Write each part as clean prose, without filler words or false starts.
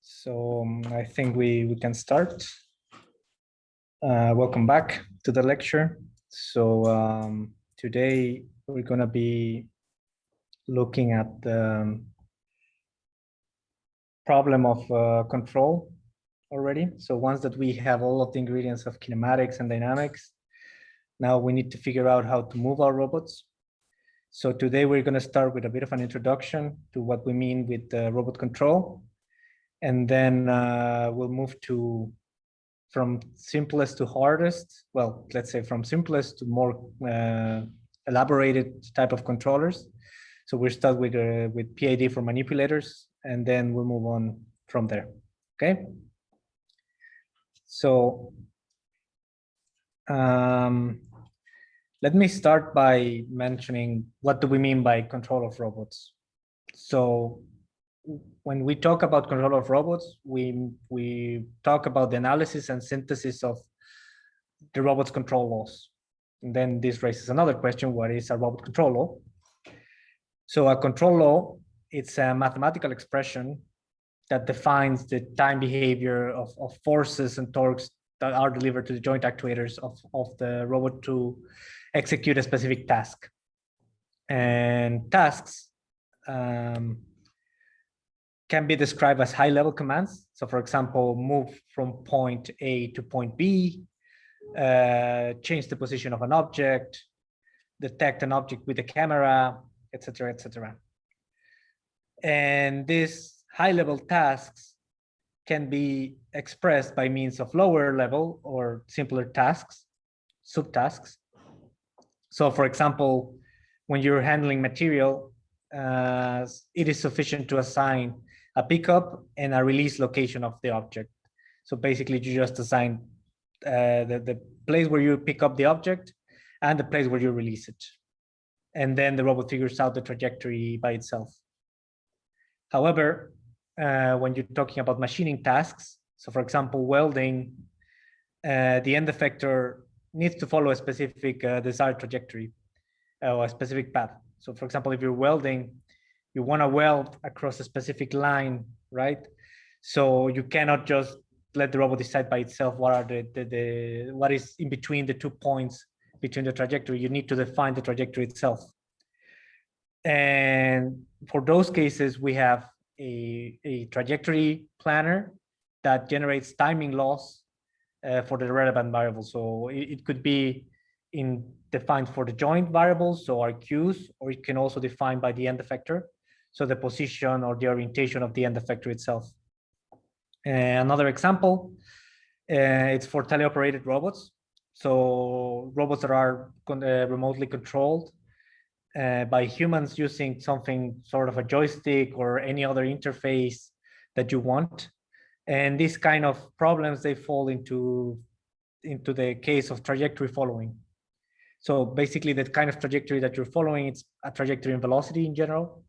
So I think we can start. Welcome back to the lecture. So today we're going to be looking at the problem of control already. So once that we have all of the ingredients of kinematics and dynamics, now we need to figure out how to move our robots. So today we're going to start with a bit of an introduction to what we mean with robot control. And then we'll move to from simplest to hardest. Well, let's say from simplest to more elaborated type of controllers. So we'll start with PID for manipulators, and then we'll move on from there. Okay. So let me start by mentioning what do we mean by control of robots. So when we talk about control of robots, we talk about the analysis and synthesis of the robot's control laws. And then this raises another question: what is a robot control law? So a control law, it's a mathematical expression that defines the time behavior of forces and torques that are delivered to the joint actuators of the robot to execute a specific task. And tasks can be described as high-level commands. So for example, move from point A to point B, change the position of an object, detect an object with a camera, etc., etc. And these high-level tasks can be expressed by means of lower level or simpler tasks, subtasks. So for example, when you're handling material, it is sufficient to assign a pickup and a release location of the object. So basically you just assign the place where you pick up the object and the place where you release it. And then the robot figures out the trajectory by itself. However, when you're talking about machining tasks, so for example, welding, the end effector needs to follow a specific desired trajectory or a specific path. So for example, if you're welding, you want to weld across a specific line, right? So you cannot just let the robot decide by itself what are what is in between the 2 points between the trajectory. You need to define the trajectory itself. And for those cases, we have a trajectory planner that generates timing laws for the relevant variables. So it could be defined for the joint variables, so our Qs, or it can also define by the end effector, so the position or the orientation of the end effector itself. Another example, it's for teleoperated robots. So robots that are remotely controlled by humans using something sort of a joystick or any other interface that you want. And these kind of problems, they fall into the case of trajectory following. So basically the kind of trajectory that you're following, it's a trajectory and velocity in general.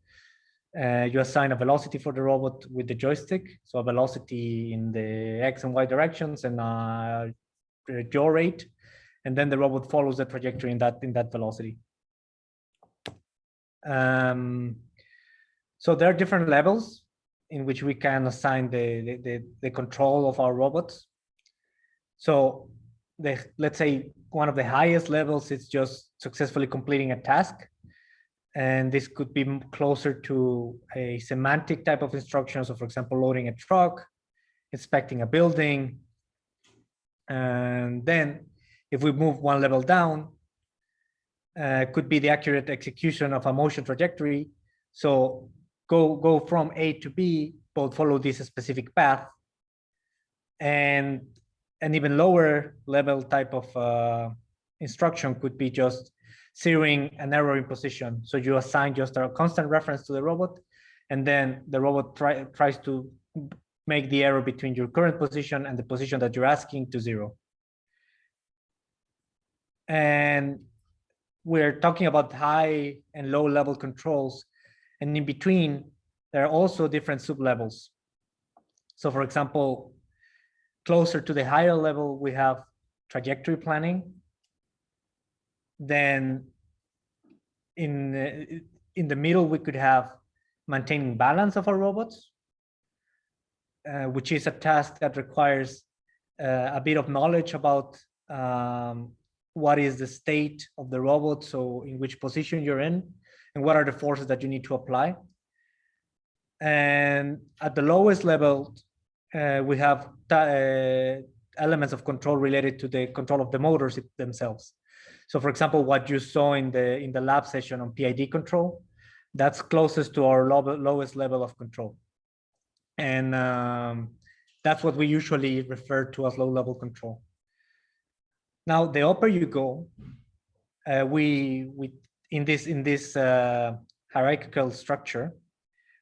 You assign a velocity for the robot with the joystick. So a velocity in the X and Y directions and a yaw rate. And then the robot follows the trajectory in that velocity. So there are different levels in which we can assign the control of our robots. So let's say one of the highest levels is just successfully completing a task. And this could be closer to a semantic type of instruction. So for example, loading a truck, inspecting a building. And then if we move one level down, could be the accurate execution of a motion trajectory. So go from A to B, but follow this specific path. And an even lower level type of instruction could be just zeroing an error in position. So you assign just a constant reference to the robot, and then the robot tries to make the error between your current position and the position that you're asking to zero. And we're talking about high and low level controls. And in between, there are also different sub-levels. So for example, closer to the higher level, we have trajectory planning. Then in the middle, we could have maintaining balance of our robots. which is a task that requires a bit of knowledge about what is the state of the robot, so in which position you're in, and what are the forces that you need to apply. And at the lowest level, we have elements of control related to the control of the motors themselves. So for example, what you saw in the lab session on PID control, that's closest to our lowest level of control. And that's what we usually refer to as low-level control. Now, the upper you go, we in this hierarchical structure,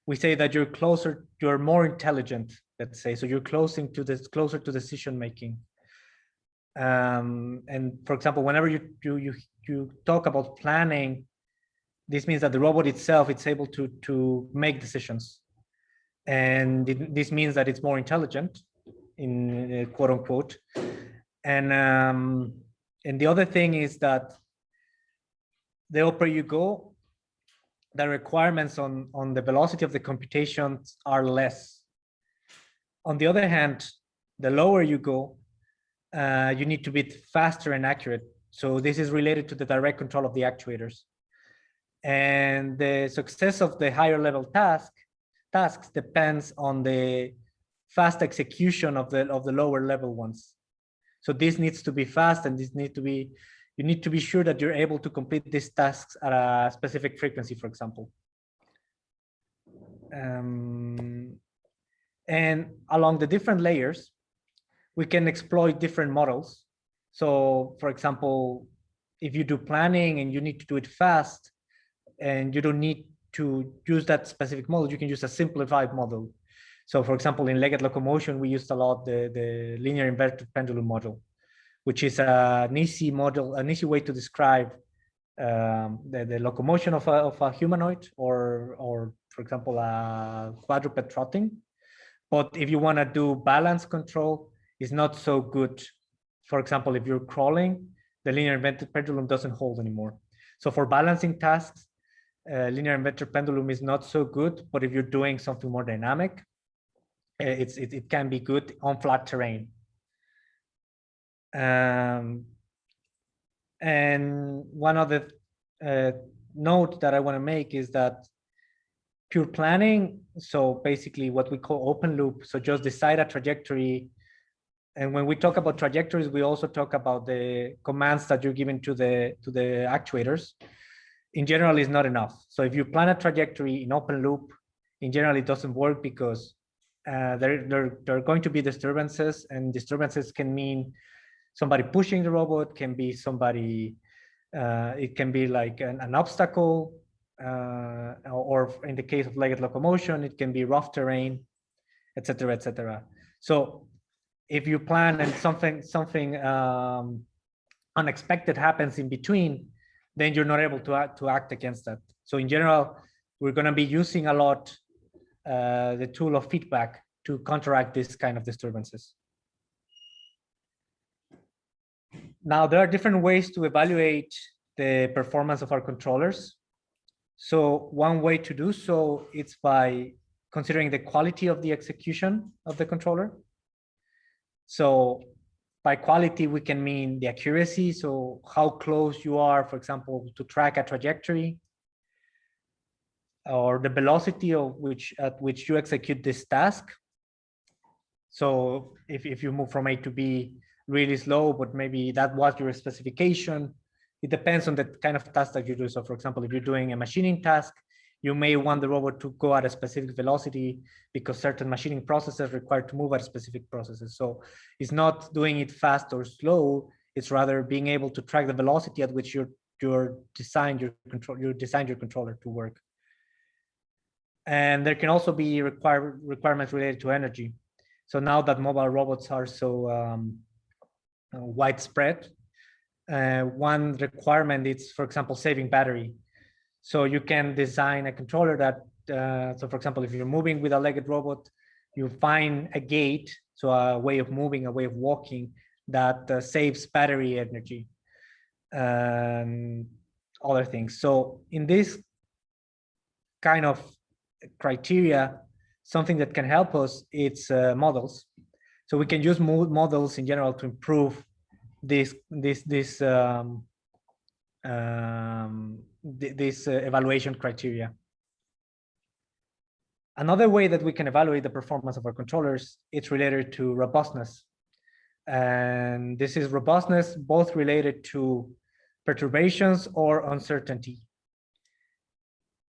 we say that you're more intelligent, let's say, so you're closer to decision making. And for example, whenever you talk about planning, this means that the robot itself is able to make decisions, and this means that it's more intelligent, in quote unquote. And the other thing is that the upper you go, the requirements on the velocity of the computations are less. On the other hand, the lower you go, you need to be faster and accurate. So this is related to the direct control of the actuators. And the success of the higher level tasks depends on the fast execution of the lower level ones. So this needs to be fast, and you need to be sure that you're able to complete these tasks at a specific frequency, for example. And along the different layers, we can exploit different models. So for example, if you do planning and you need to do it fast, and you don't need to use that specific model, you can use a simplified model. So for example, in legged locomotion, we used a lot the linear inverted pendulum model, which is an easy model, an easy way to describe the locomotion of a humanoid, or for example, a quadruped trotting. But if you want to do balance control, it's not so good. For example, if you're crawling, the linear inverted pendulum doesn't hold anymore. So for balancing tasks, linear inverted pendulum is not so good. But if you're doing something more dynamic, it can be good on flat terrain. And one other note that I want to make is that pure planning, so basically what we call open loop, so just decide a trajectory. And when we talk about trajectories, we also talk about the commands that you're giving to the actuators. In general, is not enough. So if you plan a trajectory in open loop, in general, it doesn't work, because there are going to be disturbances, and disturbances can mean somebody pushing the robot, can be somebody, it can be like an obstacle, or in the case of legged locomotion, it can be rough terrain, etc., etc. So if you plan and something unexpected happens in between, then you're not able to act against that. So in general, we're going to be using a lot the tool of feedback to counteract this kind of disturbances. Now, there are different ways to evaluate the performance of our controllers. So one way to do so is by considering the quality of the execution of the controller. So by quality, we can mean the accuracy, so how close you are, for example, to track a trajectory, or the velocity at which you execute this task. So if you move from A to B really slow, but maybe that was your specification, it depends on the kind of task that you do. So for example, if you're doing a machining task, you may want the robot to go at a specific velocity because certain machining processes require to move at specific processes. So it's not doing it fast or slow, it's rather being able to track the velocity at which you designed your controller to work. And there can also be requirements related to energy. So now that mobile robots are so widespread, one requirement is, for example, saving battery. So you can design a controller that, so for example, if you're moving with a legged robot, you find a gait, so a way of moving, a way of walking that saves battery energy and other things. So in this kind of criteria, something that can help us, it's models. So we can use models in general to improve this evaluation criteria. Another way that we can evaluate the performance of our controllers, it's related to robustness. And this is robustness both related to perturbations or uncertainty.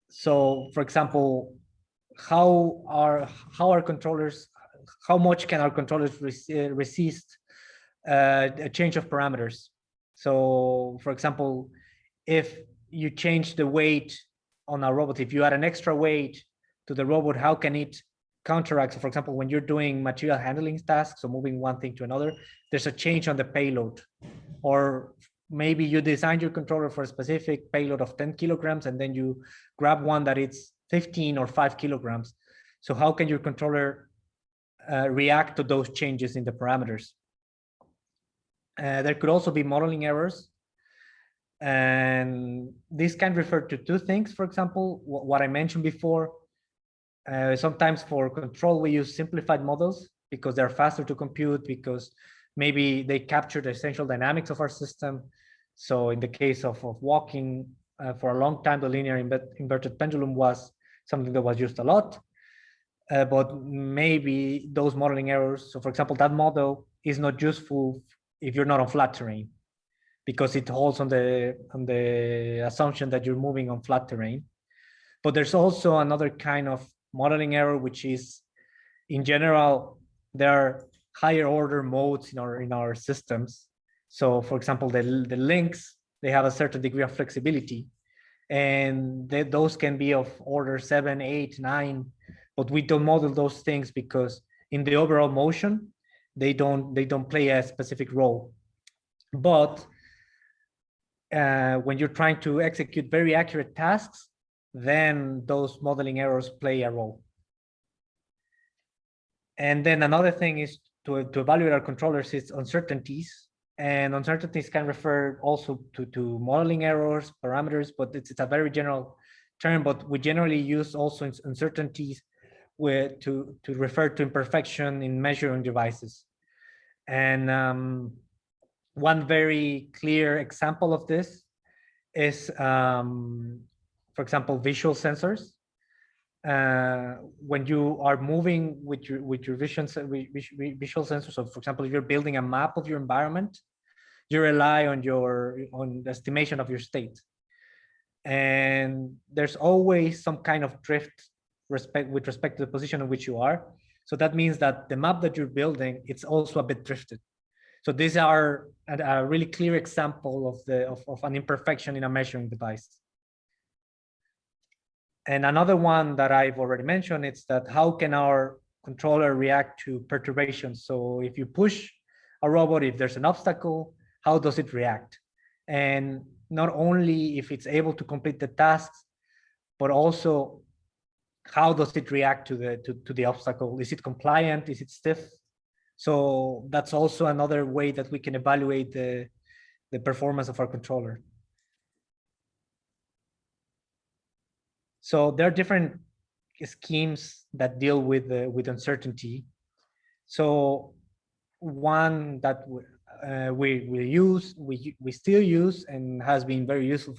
So for example, how our controllers, how much can our controllers resist a change of parameters? So for example, if you change the weight on a robot, if you add an extra weight to the robot, how can it counteract? So for example, when you're doing material handling tasks, so moving one thing to another, there's a change on the payload. Or maybe you designed your controller for a specific payload of 10 kilograms, and then you grab one that it's 15 or 5 kilograms. So how can your controller react to those changes in the parameters? There could also be modeling errors. And this can refer to two things. For example, what I mentioned before, sometimes for control, we use simplified models because they're faster to compute, because maybe they capture the essential dynamics of our system. So in the case of walking, for a long time, the linear inverted pendulum was something that was used a lot. But maybe those modeling errors, so for example, that model is not useful if you're not on flat terrain, because it holds on the assumption that you're moving on flat terrain. But there's also another kind of modeling error, which is, in general, there are higher order modes in our systems. So for example, the links, they have a certain degree of flexibility, and those can be of order 7, 8, 9, but we don't model those things because in the overall motion, they don't play a specific role. But when you're trying to execute very accurate tasks, then those modeling errors play a role. And then another thing is to evaluate our controllers is uncertainties. And uncertainties can refer also to modeling errors, parameters, but it's a very general term, but we generally use also uncertainties to refer to imperfection in measuring devices. And one very clear example of this is, for example, visual sensors. When you are moving with your visual sensors, so for example, if you're building a map of your environment, you rely on the estimation of your state, and there's always some kind of drift with respect to the position in which you are. So that means that the map that you're building, it's also a bit drifted. So these are a really clear example of an imperfection in a measuring device. And another one that I've already mentioned, it's that how can our controller react to perturbations? So if you push a robot, if there's an obstacle, how does it react? And not only if it's able to complete the tasks, but also how does it react to the obstacle? Is it compliant? Is it stiff? So that's also another way that we can evaluate the performance of our controller. So there are different schemes that deal with uncertainty. So one that we still use and has been very useful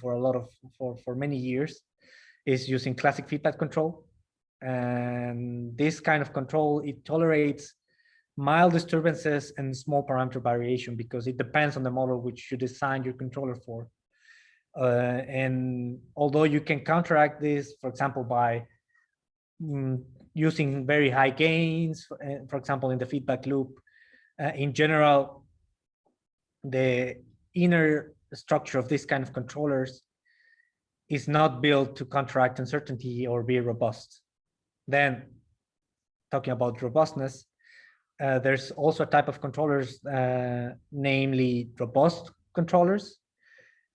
for many years is using classic feedback control. And this kind of control, it tolerates mild disturbances and small parameter variation because it depends on the model which you designed your controller for. And although you can counteract this, for example, by using very high gains, for example, in the feedback loop, in general, the inner structure of this kind of controllers is not built to counteract uncertainty or be robust. Then, talking about robustness, there's also a type of controllers, namely robust controllers.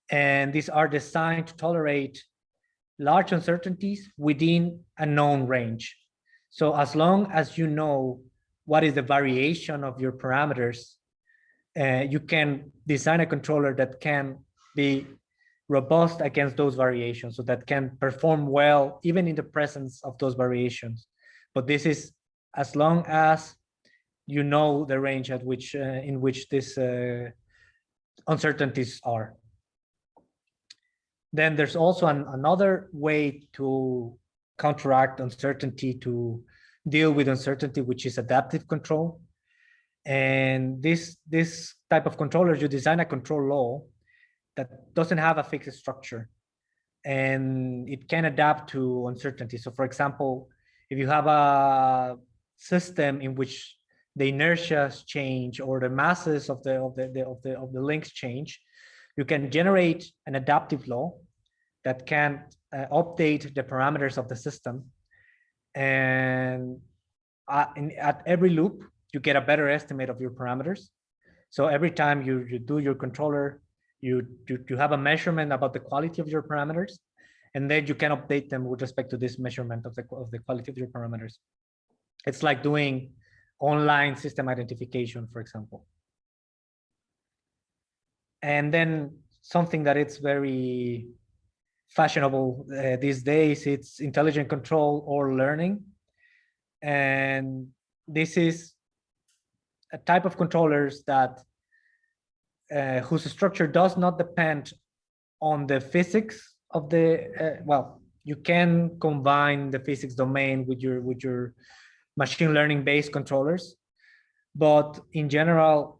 And these are designed to tolerate large uncertainties within a known range. So as long as you know what is the variation of your parameters, you can design a controller that can be robust against those variations, so that can perform well even in the presence of those variations. but this is as long as you know the range at which in which these uncertainties are. Then there's also another way to counteract uncertainty, to deal with uncertainty, which is adaptive control. And this type of controllers, you design a control law that doesn't have a fixed structure, and it can adapt to uncertainty. So for example, if you have a system in which the inertias change or the masses of the links change, you can generate an adaptive law that can update the parameters of the system. And at every loop, you get a better estimate of your parameters. So every time you do your controller, you have a measurement about the quality of your parameters, and then you can update them with respect to this measurement of the quality of your parameters. It's like doing online system identification, for example. And then something that it's very fashionable these days, it's intelligent control or learning. And this is a type of controllers that whose structure does not depend on the physics of the well, you can combine the physics domain with your machine learning based controllers, but in general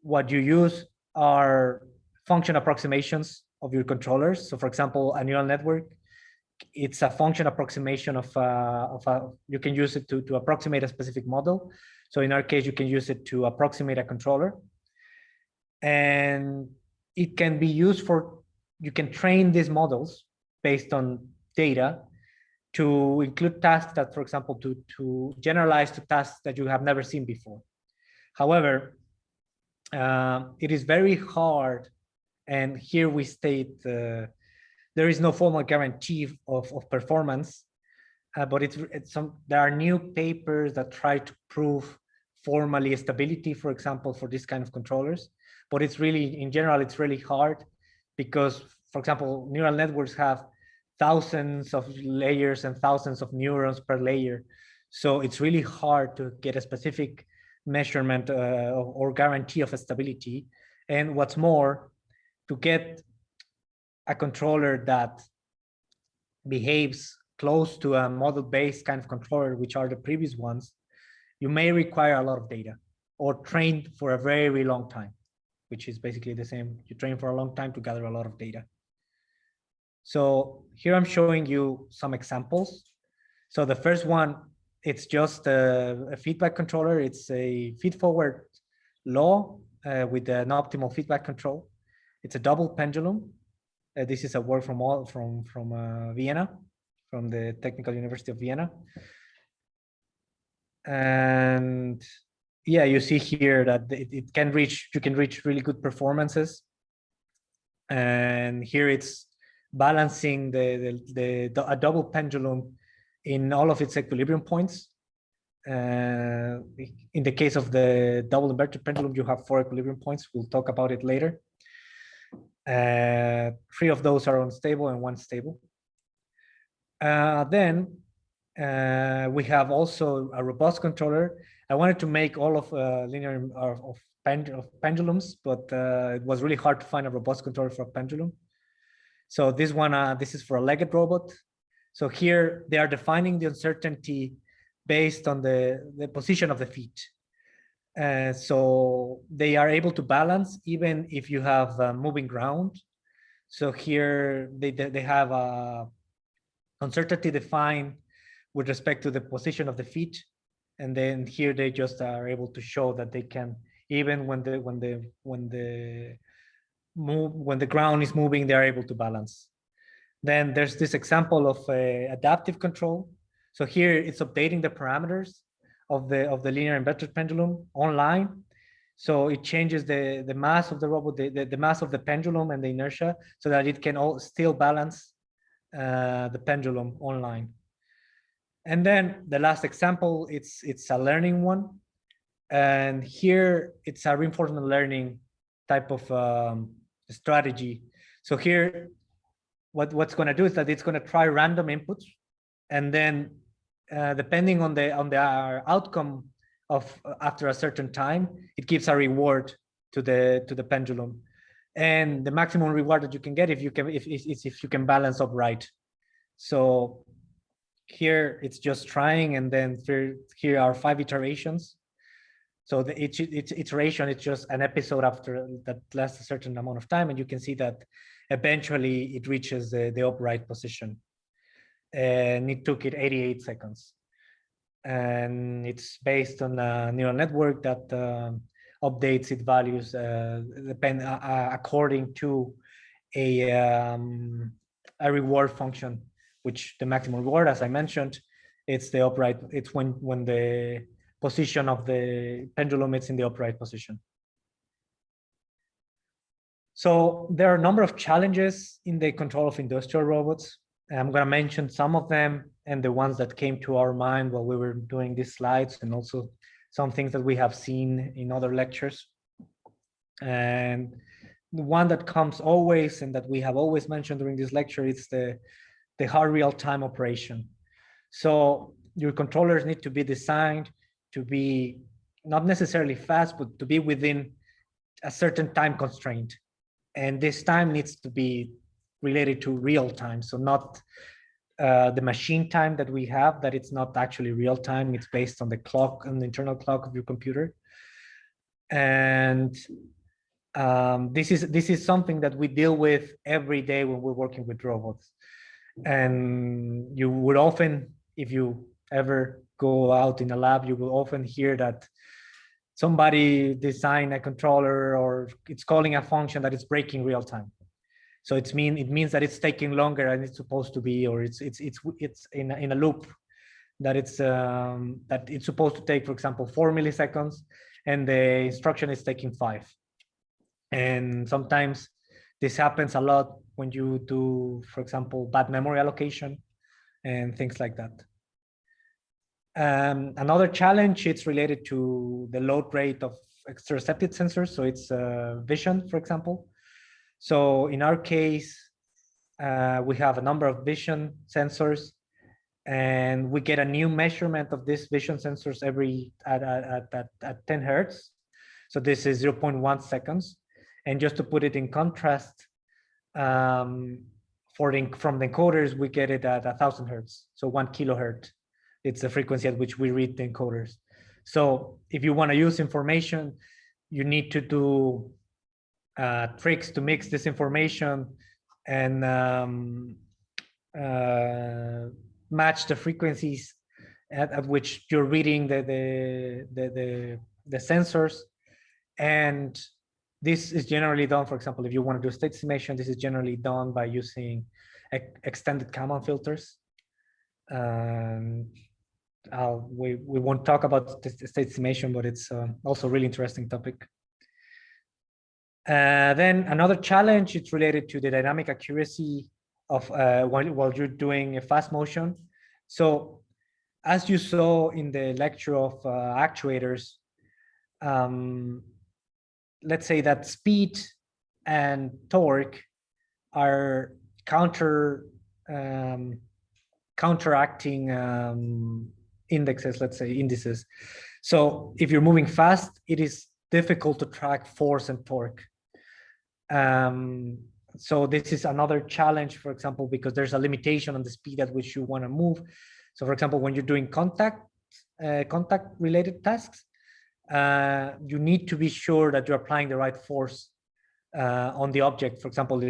what you use are function approximations of your controllers. So for example, a neural network, it's a function approximation of you can use it to approximate a specific model. So in our case, you can use it to approximate a controller. And it can be used for, you can train these models based on data to include tasks that, for example, to generalize to tasks that you have never seen before. However, it is very hard, and here we state there is no formal guarantee of performance, but there are new papers that try to prove formally stability, for example, for this kind of controllers. But it's really, in general, it's really hard because, for example, neural networks have thousands of layers and thousands of neurons per layer. So it's really hard to get a specific measurement or guarantee of stability. And what's more, to get a controller that behaves close to a model-based kind of controller, which are the previous ones, you may require a lot of data or trained for a very, very long time, which is basically the same. You train for a long time to gather a lot of data. So here I'm showing you some examples. So the first one, it's just a feedback controller. It's a feed-forward law with an optimal feedback control. It's a double pendulum. This is a work from Vienna, from the Technical University of Vienna. And yeah, you see here that it can reach, you can reach really good performances. And here it's balancing a double pendulum in all of its equilibrium points. In the case of the double inverted pendulum, you have 4 equilibrium points. We'll talk about it later. 3 of those are unstable and 1 stable. Then we have also a robust controller. I wanted to make all of linear of pendulums, but it was really hard to find a robust controller for a pendulum. So this one, this is for a legged robot. So here they are defining the uncertainty based on the position of the feet. So they are able to balance even if you have moving ground. So here they have a uncertainty defined with respect to the position of the feet, and then here they just are able to show that they can, even when the ground is moving, they are able to balance. Then there's this example of adaptive control. So here it's updating the parameters of the linear inverted pendulum online. So it changes the mass of the robot, the mass of the pendulum and the inertia, so that it can still balance the pendulum online. And then the last example, it's a learning one. And here it's a reinforcement learning type of strategy. So here, what's going to do is that it's going to try random inputs, and then depending on the outcome of after a certain time, it gives a reward to the pendulum, and the maximum reward that you can get if you can balance upright. So here it's just trying, and then here are 5 iterations. So each iteration is just an episode after that lasts a certain amount of time, and you can see that eventually it reaches the upright position. And it took it 88 seconds. And it's based on a neural network that updates its values according to a reward function, which the maximum reward, as I mentioned, it's the upright. It's when the position of the pendulum is in the upright position. So there are a number of challenges in the control of industrial robots. I'm going to mention some of them and the ones that came to our mind while we were doing these slides, and also some things that we have seen in other lectures. And the one that comes always and that we have always mentioned during this lecture is the hard real-time operation. So your controllers need to be designed to be not necessarily fast, but to be within a certain time constraint. And this time needs to be related to real time. So not the machine time that we have, that it's not actually real time. It's based on the clock, on the internal clock of your computer. And this is something that we deal with every day when we're working with robots. And you would often, if you ever go out in a lab, you will often hear that somebody designed a controller, or it's calling a function that is breaking real time. So it means that it's taking longer than it's supposed to be, or it's in a loop that it's supposed to take, for example, 4 milliseconds, and the instruction is taking 5. And sometimes this happens a lot when you do, for example, bad memory allocation and things like that. Another challenge, it's related to the load rate of exteroceptive sensors. So it's vision, for example. So in our case, we have a number of vision sensors, and we get a new measurement of these vision sensors at 10 hertz. So this is 0.1 seconds. And just to put it in contrast, from the encoders, we get it at 1,000 hertz. So 1 kilohertz. It's the frequency at which we read the encoders. So if you want to use information, you need to do tricks to mix this information and match the frequencies at which you're reading the sensors. And this is generally done, for example, if you want to do state estimation, this is generally done by using extended Kalman filters. We won't talk about state estimation, but it's also a really interesting topic. Then another challenge, it's related to the dynamic accuracy of while you're doing a fast motion. So as you saw in the lecture of actuators, let's say that speed and torque are counteracting indexes, let's say indices. So if you're moving fast, it is difficult to track force and torque. So this is another challenge, for example, because there's a limitation on the speed at which you want to move. So for example, when you're doing contact related tasks, you need to be sure that you're applying the right force on the object. For example,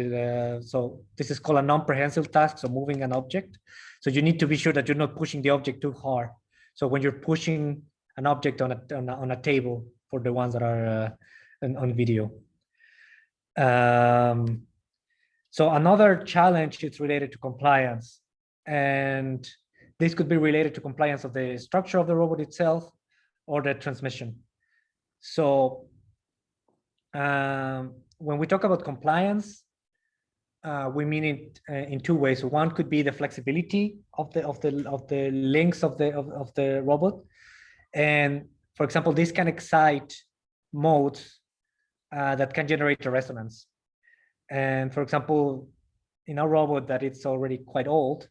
so this is called a non-prehensile task, so moving an object. So you need to be sure that you're not pushing the object too hard. So when you're pushing an object on a table, for the ones that are on video. So another challenge is related to compliance, and this could be related to compliance of the structure of the robot itself or the transmission. So when we talk about compliance, we mean it in two ways. One could be the flexibility of the links of the robot, and for example, this can excite modes that can generate a resonance. And for example, in a robot that it's already quite old,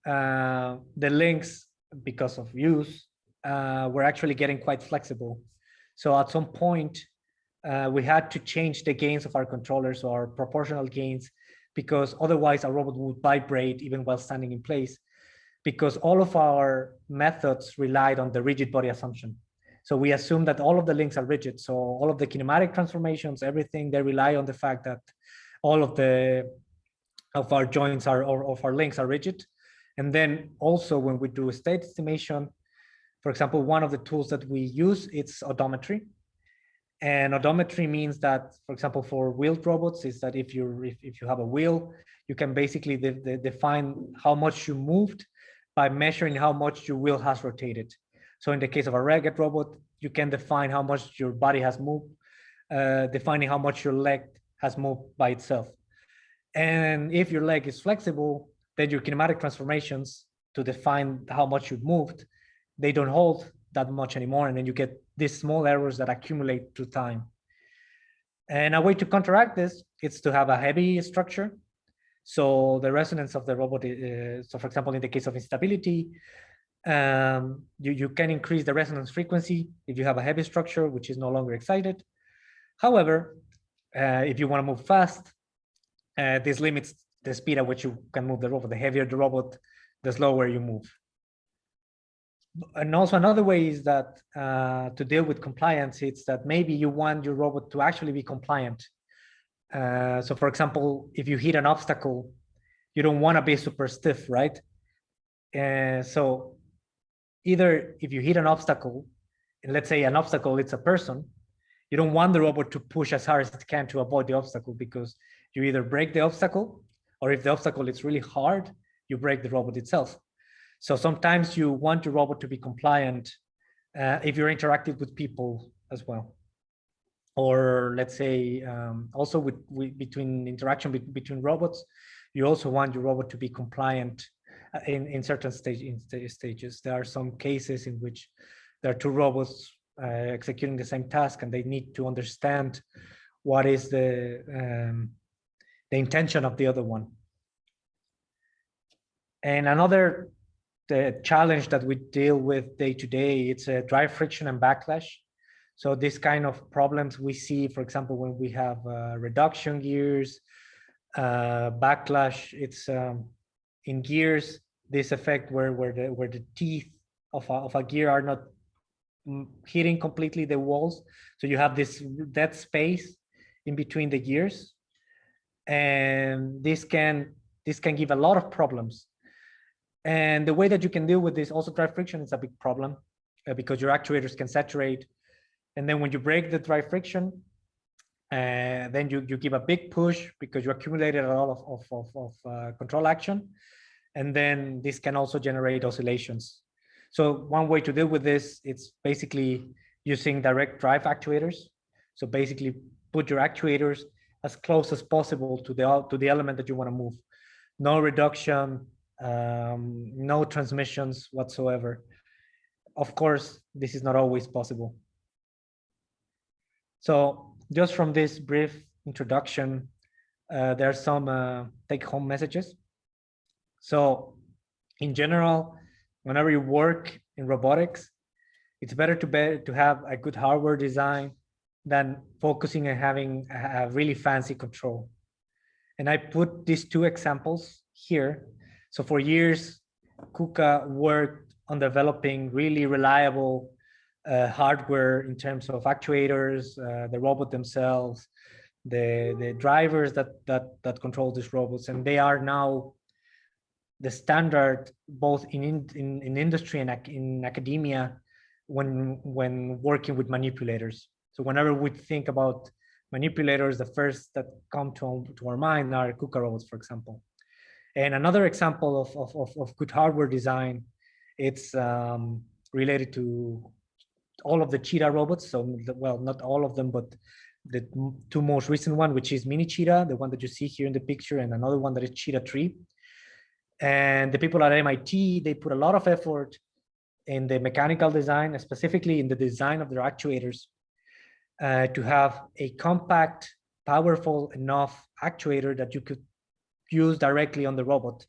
the links because of use, were actually getting quite flexible. So at some point, we had to change the gains of our controllers, or proportional gains, because otherwise our robot would vibrate even while standing in place, because all of our methods relied on the rigid body assumption. So we assume that all of the links are rigid. So all of the kinematic transformations, everything, they rely on the fact that all of our joints are, or of our links are rigid. And then also when we do a state estimation, for example, one of the tools that we use, it's odometry. And odometry means that, for example, for wheeled robots, is that if you have a wheel, you can basically define how much you moved by measuring how much your wheel has rotated. So in the case of a ragged robot, you can define how much your body has moved, defining how much your leg has moved by itself. And if your leg is flexible, then your kinematic transformations to define how much you've moved, they don't hold that much anymore. And then you get these small errors that accumulate through time. And a way to counteract this is to have a heavy structure. So the resonance of the robot is, so for example, in the case of instability, you can increase the resonance frequency if you have a heavy structure, which is no longer excited. However, if you want to move fast, this limits the speed at which you can move the robot. The heavier the robot, the slower you move. And also another way is that to deal with compliance, it's that maybe you want your robot to actually be compliant. So for example, if you hit an obstacle, you don't want to be super stiff, right? So either if you hit an obstacle, and let's say an obstacle, it's a person, you don't want the robot to push as hard as it can to avoid the obstacle, because you either break the obstacle, or if the obstacle is really hard, you break the robot itself. So sometimes you want your robot to be compliant if you're interacting with people as well. Or let's say also between interaction between robots, you also want your robot to be compliant in certain stages. There are some cases in which there are two robots executing the same task, and they need to understand what is the intention of the other one. And another challenge that we deal with day to day, it's drive friction and backlash. So this kind of problems we see, for example, when we have reduction gears, backlash. It's in gears, this effect where the teeth of a gear are not hitting completely the walls. So you have this dead space in between the gears, and this can give a lot of problems. And the way that you can deal with this, also drive friction, is a big problem because your actuators can saturate. And then when you break the drive friction, then you give a big push because you accumulated a lot of control action. And then this can also generate oscillations. So one way to deal with this, it's basically using direct drive actuators. So basically put your actuators as close as possible to the element that you want to move. No reduction, no transmissions whatsoever. Of course, this is not always possible. So just from this brief introduction, there are some take-home messages. So in general, whenever you work in robotics, it's better to have a good hardware design than focusing on having a really fancy control. And I put these two examples here. So for years, KUKA worked on developing really reliable hardware in terms of actuators, the robot themselves, the drivers that control these robots, and they are now the standard both in industry and in academia when working with manipulators. So whenever we think about manipulators, the first that come to our mind are KUKA robots, for example. And another example of good hardware design, it's related to all of the Cheetah robots. So, well, not all of them, but the two most recent one, which is Mini Cheetah, the one that you see here in the picture, and another one that is Cheetah 3. And the people at MIT, they put a lot of effort in the mechanical design, specifically in the design of their actuators, to have a compact, powerful enough actuator that you could use directly on the robot.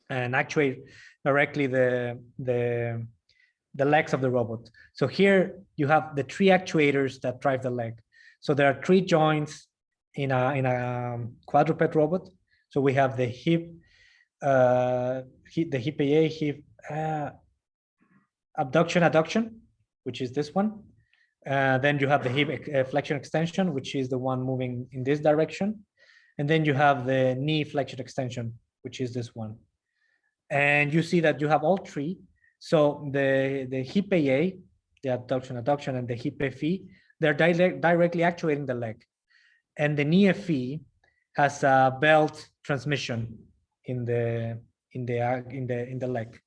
and actuate directly the legs of the robot. So here you have the 3 actuators that drive the leg. So there are 3 joints in a quadruped robot. So we have the hip, the hip AA, hip abduction, adduction, which is this one. Then you have the hip flexion extension, which is the one moving in this direction. And then you have the knee flexion extension, which is this one. And you see that you have all 3. So the hip AA, the abduction, adduction, and the hip FE, they're directly actuating the leg. And the knee FE has a belt transmission in the leg.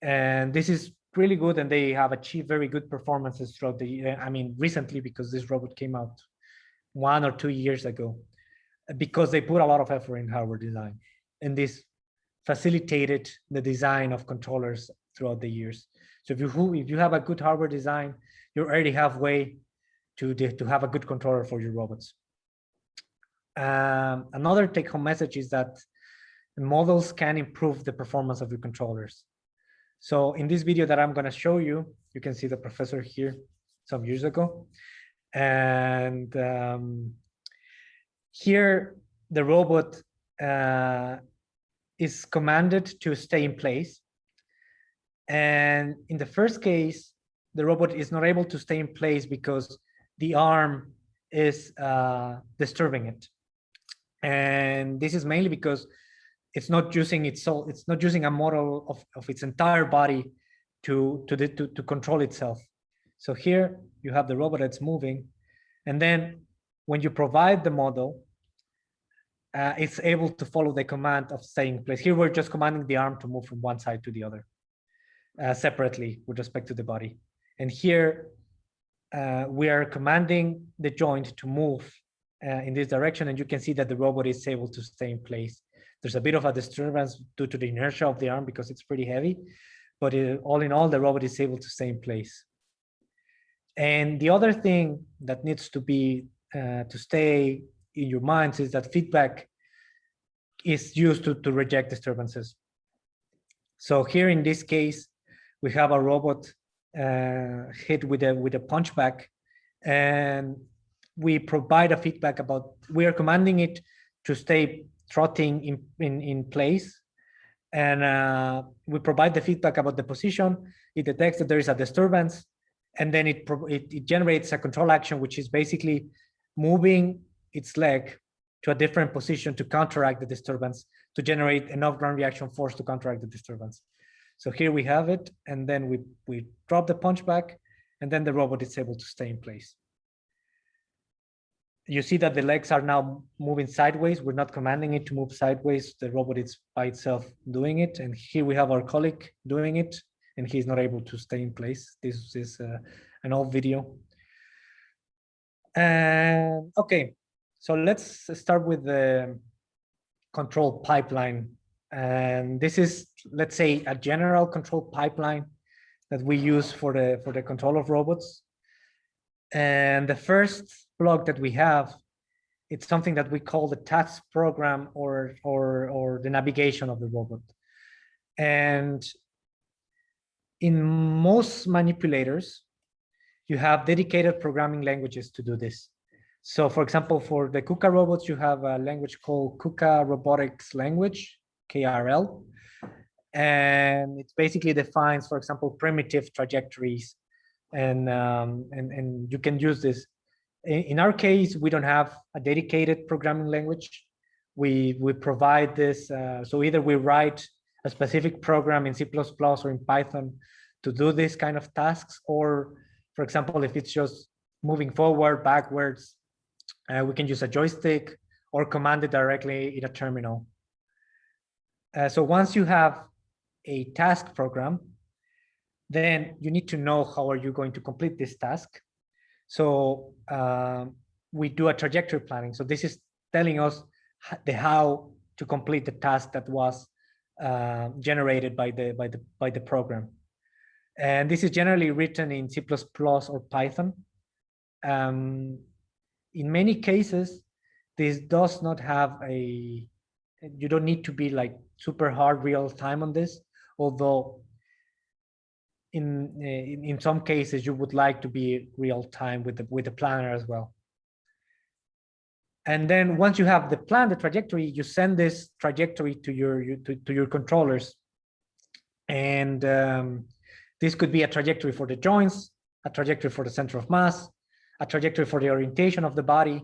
And this is really good, and they have achieved very good performances throughout the year. I mean, recently, because this robot came out 1 or 2 years ago, because they put a lot of effort in hardware design, and this facilitated the design of controllers throughout the years. So if you have a good hardware design, you're already halfway to have a good controller for your robots. Another take-home message is that models can improve the performance of your controllers. So in this video that I'm going to show you, you can see the professor here some years ago. And here the robot is commanded to stay in place. And in the first case, the robot is not able to stay in place because the arm is disturbing it. And this is mainly because it's not using it's not using a model of its entire body to control itself. So here you have the robot that's moving, and then when you provide the model, it's able to follow the command of staying in place. Here we're just commanding the arm to move from one side to the other separately with respect to the body. And here we are commanding the joint to move in this direction, and you can see that the robot is able to stay in place. There's a bit of a disturbance due to the inertia of the arm because it's pretty heavy, but all in all, the robot is able to stay in place. And the other thing that needs to be to stay in your minds is that feedback is used to reject disturbances. So here in this case, we have a robot hit with a punchback, and we provide a feedback about, we are commanding it to stay trotting in place, and we provide the feedback about the position. It detects that there is a disturbance, and then it generates a control action, which is basically moving its leg to a different position to counteract the disturbance, to generate enough ground reaction force to counteract the disturbance. So here we have it, and then we drop the punchback, and then the robot is able to stay in place. You see that the legs are now moving sideways. We're not commanding it to move sideways. The robot is by itself doing it. And here we have our colleague doing it, and he's not able to stay in place. This is an old video. Okay, so let's start with the control pipeline. And this is, let's say, a general control pipeline that we use for the control of robots. And the first block that we have, it's something that we call the task program or the navigation of the robot. And in most manipulators, you have dedicated programming languages to do this. So for example, for the KUKA robots, you have a language called KUKA Robotics Language, KRL. And it basically defines, for example, primitive trajectories. And you can use this. In our case, we don't have a dedicated programming language. We provide this, so either we write a specific program in C++ or in Python to do this kind of tasks, or for example, if it's just moving forward, backwards, we can use a joystick or command it directly in a terminal. So once you have a task program, then you need to know how are you going to complete this task. So we do a trajectory planning. So this is telling us the how to complete the task that was generated by the program. And this is generally written in C++ or Python. In many cases, this does not have a You don't need to be like super hard real time on this, although in some cases you would like to be real time with the planner as well. And then once you have the plan, the trajectory, you send this trajectory to your controllers. And this could be a trajectory for the joints, a trajectory for the center of mass, a trajectory for the orientation of the body.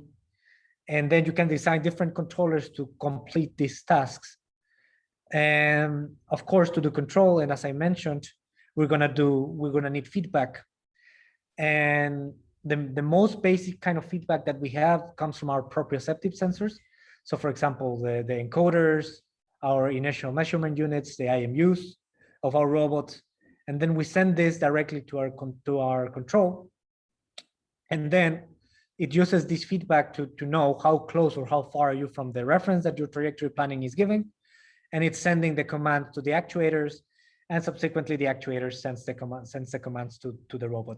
And then you can design different controllers to complete these tasks. And of course, to do control, and as I mentioned, we're gonna need feedback. And the most basic kind of feedback that we have comes from our proprioceptive sensors. So for example, the encoders, our inertial measurement units, the IMUs of our robot. And then we send this directly to our control. And then it uses this feedback to know how close or how far are you from the reference that your trajectory planning is giving. And it's sending the command to the actuators, and subsequently the actuator sends the commands to the robot.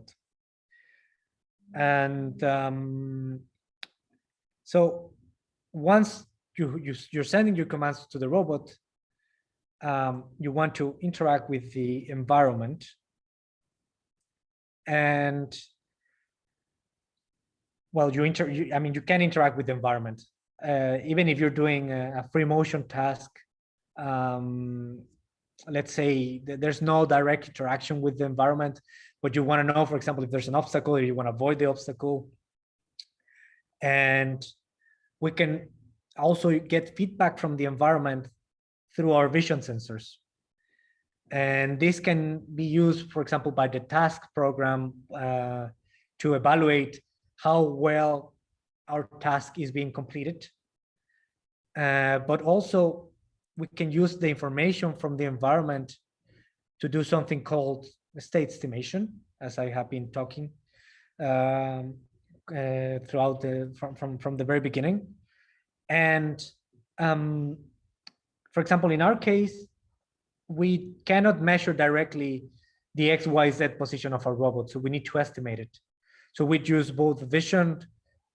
And so once you're sending your commands to the robot, you want to interact with the environment. And well, you can interact with the environment, even if you're doing a free motion task. Let's say there's no direct interaction with the environment, but you want to know, for example, if there's an obstacle, or you want to avoid the obstacle. And we can also get feedback from the environment through our vision sensors. And this can be used, for example, by the task program to evaluate how well our task is being completed. But also, we can use the information from the environment to do something called state estimation, as I have been talking throughout from the very beginning. And for example, in our case, we cannot measure directly the XYZ position of our robot, so we need to estimate it. So we use both vision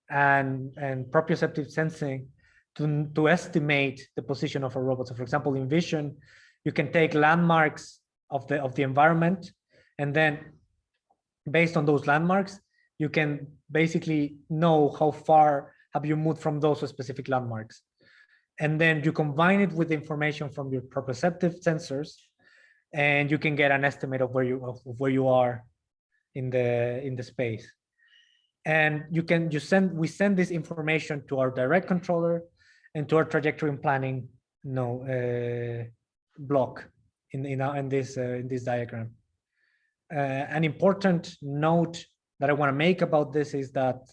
and proprioceptive sensing to estimate the position of a robot. So for example, in vision, you can take landmarks of the environment, and then based on those landmarks, you can basically know how far have you moved from those specific landmarks. And then you combine it with information from your proprioceptive sensors, and you can get an estimate of where you are in the space. And we send this information to our direct controller and to our trajectory and planning block in this diagram. An important note that I want to make about this is that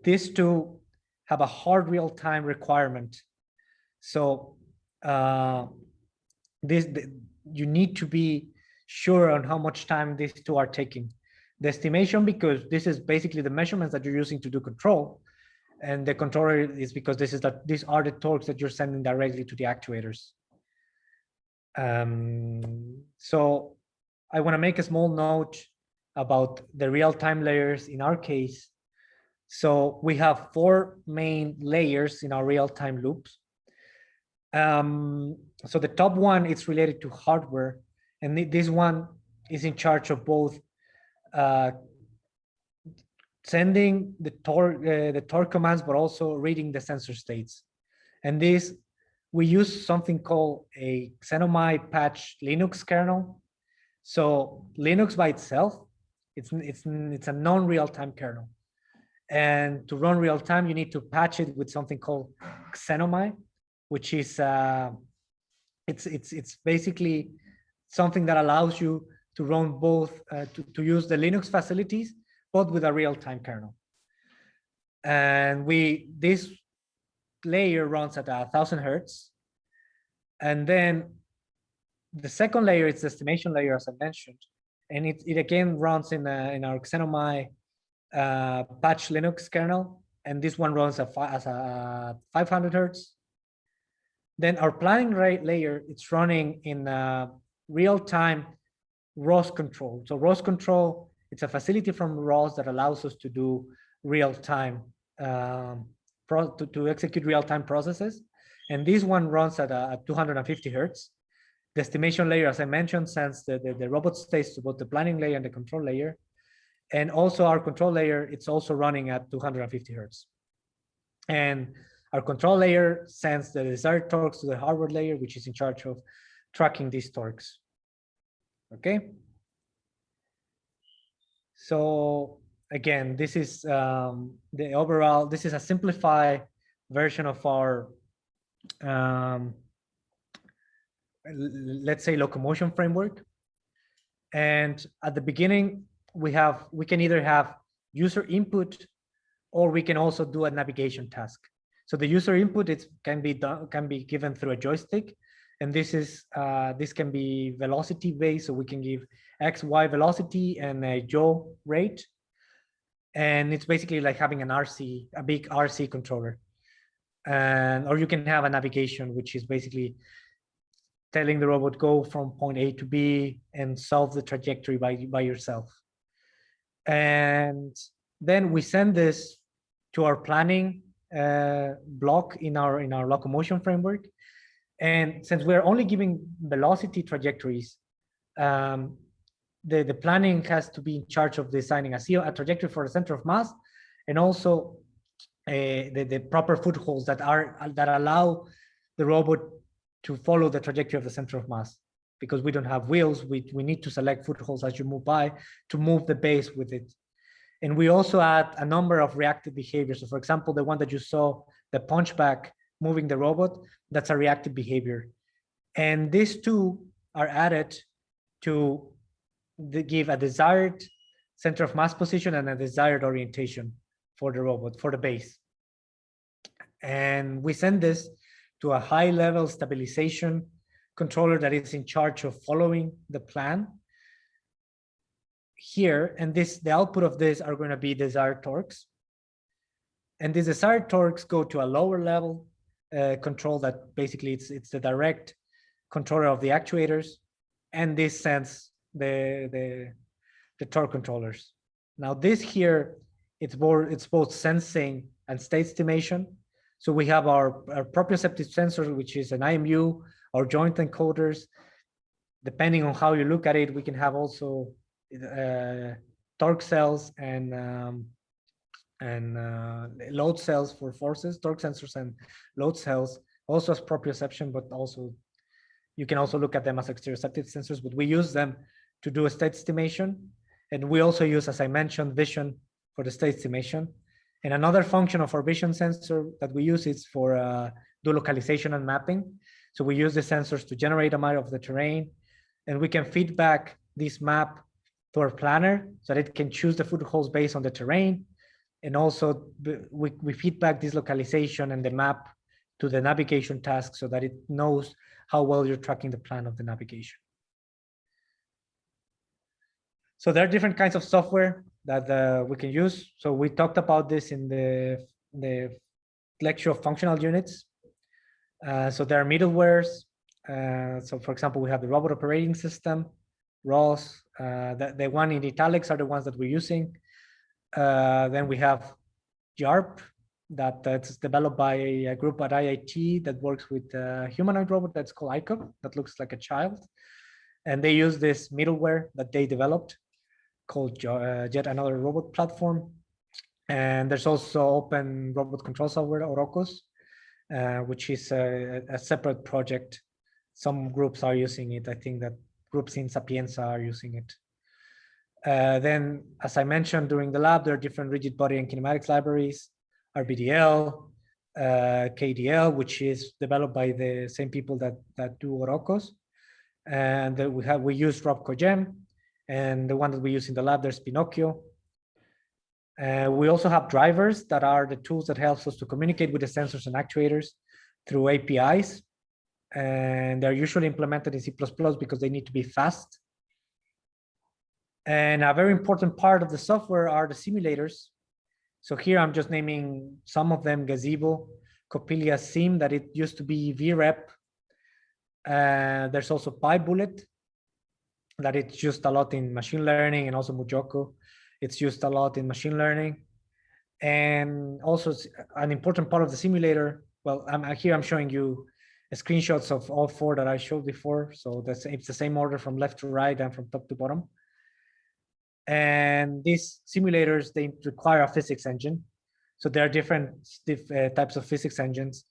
these two have a hard real-time requirement. So you need to be sure on how much time these two are taking. The estimation, because this is basically the measurements that you're using to do control, and the controller is because these are the torques that you're sending directly to the actuators. So I want to make a small note about the real-time layers in our case. So we have 4 main layers in our real-time loops. So the top one is related to hardware, and this one is in charge of both sending the torque commands, but also reading the sensor states. And this, we use something called a Xenomai patch Linux kernel. So Linux by itself, it's a non-real-time kernel. And to run real-time, you need to patch it with something called Xenomai, which is it's basically something that allows you to run both to use the Linux facilities, but with a real-time kernel. And this layer runs at 1,000 hertz, and then the second layer is the estimation layer, as I mentioned, and it again runs in our Xenomai patch Linux kernel, and this one runs as a 500 hertz. Then our planning layer, it's running in real-time ROS control. So ROS control, it's a facility from ROS that allows us to do real-time to execute real-time processes. And this one runs at 250 hertz. The estimation layer, as I mentioned, sends the robot states to both the planning layer and the control layer. And also our control layer, it's also running at 250 hertz. And our control layer sends the desired torques to the hardware layer, which is in charge of tracking these torques. Okay. So again, this is the overall, this is a simplified version of our, let's say, locomotion framework. And at the beginning, we can either have user input, or we can also do a navigation task. So the user input can be given through a joystick, and this can be velocity based. So we can give X, Y velocity and a yaw rate, and it's basically like having a big RC controller. Or you can have a navigation, which is basically telling the robot go from point A to B and solve the trajectory by yourself. And then we send this to our planning block in our locomotion framework. And since we're only giving velocity trajectories, the planning has to be in charge of designing a trajectory for the center of mass, and also the proper footholds that allow the robot to follow the trajectory of the center of mass. Because we don't have wheels, we need to select footholds as you move by to move the base with it. And we also add a number of reactive behaviors. So for example, the one that you saw, the punchback moving the robot, that's a reactive behavior. And these two are added to give a desired center of mass position and a desired orientation for the robot, for the base. And we send this to a high-level stabilization controller that is in charge of following the plan here. And the output of this are going to be desired torques. And these desired torques go to a lower level control that basically it's the direct controller of the actuators. And this sends the torque controllers. Now this here, it's both sensing and state estimation. So we have our proprioceptive sensor, which is an IMU, our joint encoders. Depending on how you look at it, we can have also torque cells and load cells for forces, torque sensors and load cells, also as proprioception, but also you can also look at them as exteroceptive sensors, but we use them to do a state estimation. And we also use, as I mentioned, vision for the state estimation. And another function of our vision sensor that we use is for do localization and mapping. So we use the sensors to generate a map of the terrain, and we can feedback this map to our planner so that it can choose the footholds based on the terrain. And also we feedback this localization and the map to the navigation task so that it knows how well you're tracking the plan of the navigation. So there are different kinds of software that we can use. So we talked about this in the lecture of functional units. So there are middlewares. So for example, we have the robot operating system, ROS. The one in italics are the ones that we're using. Then we have YARP that's developed by a group at IIT that works with a humanoid robot that's called ICOP that looks like a child. And they use this middleware that they developed called Yet Another Robot Platform. And there's also open robot control software, Orocos, which is a separate project. Some groups are using it. I think that groups in Sapienza are using it. Then, as I mentioned during the lab, there are different rigid body and kinematics libraries, RBDL, KDL, which is developed by the same people that do Orocos. And we use RobCoGEM, and the one that we use in the lab, there's Pinocchio. We also have drivers that are the tools that helps us to communicate with the sensors and actuators through APIs. And they're usually implemented in C++ because they need to be fast. And a very important part of the software are the simulators. So here I'm just naming some of them: Gazebo, Coppelia Sim, that it used to be VREP. There's also PyBullet, that it's used a lot in machine learning, and also Mujoko. It's used a lot in machine learning. And also an important part of the simulator, well, I'm showing you screenshots of all four that I showed before. So it's the same order from left to right and from top to bottom. And these simulators, they require a physics engine. So there are different types of physics engines.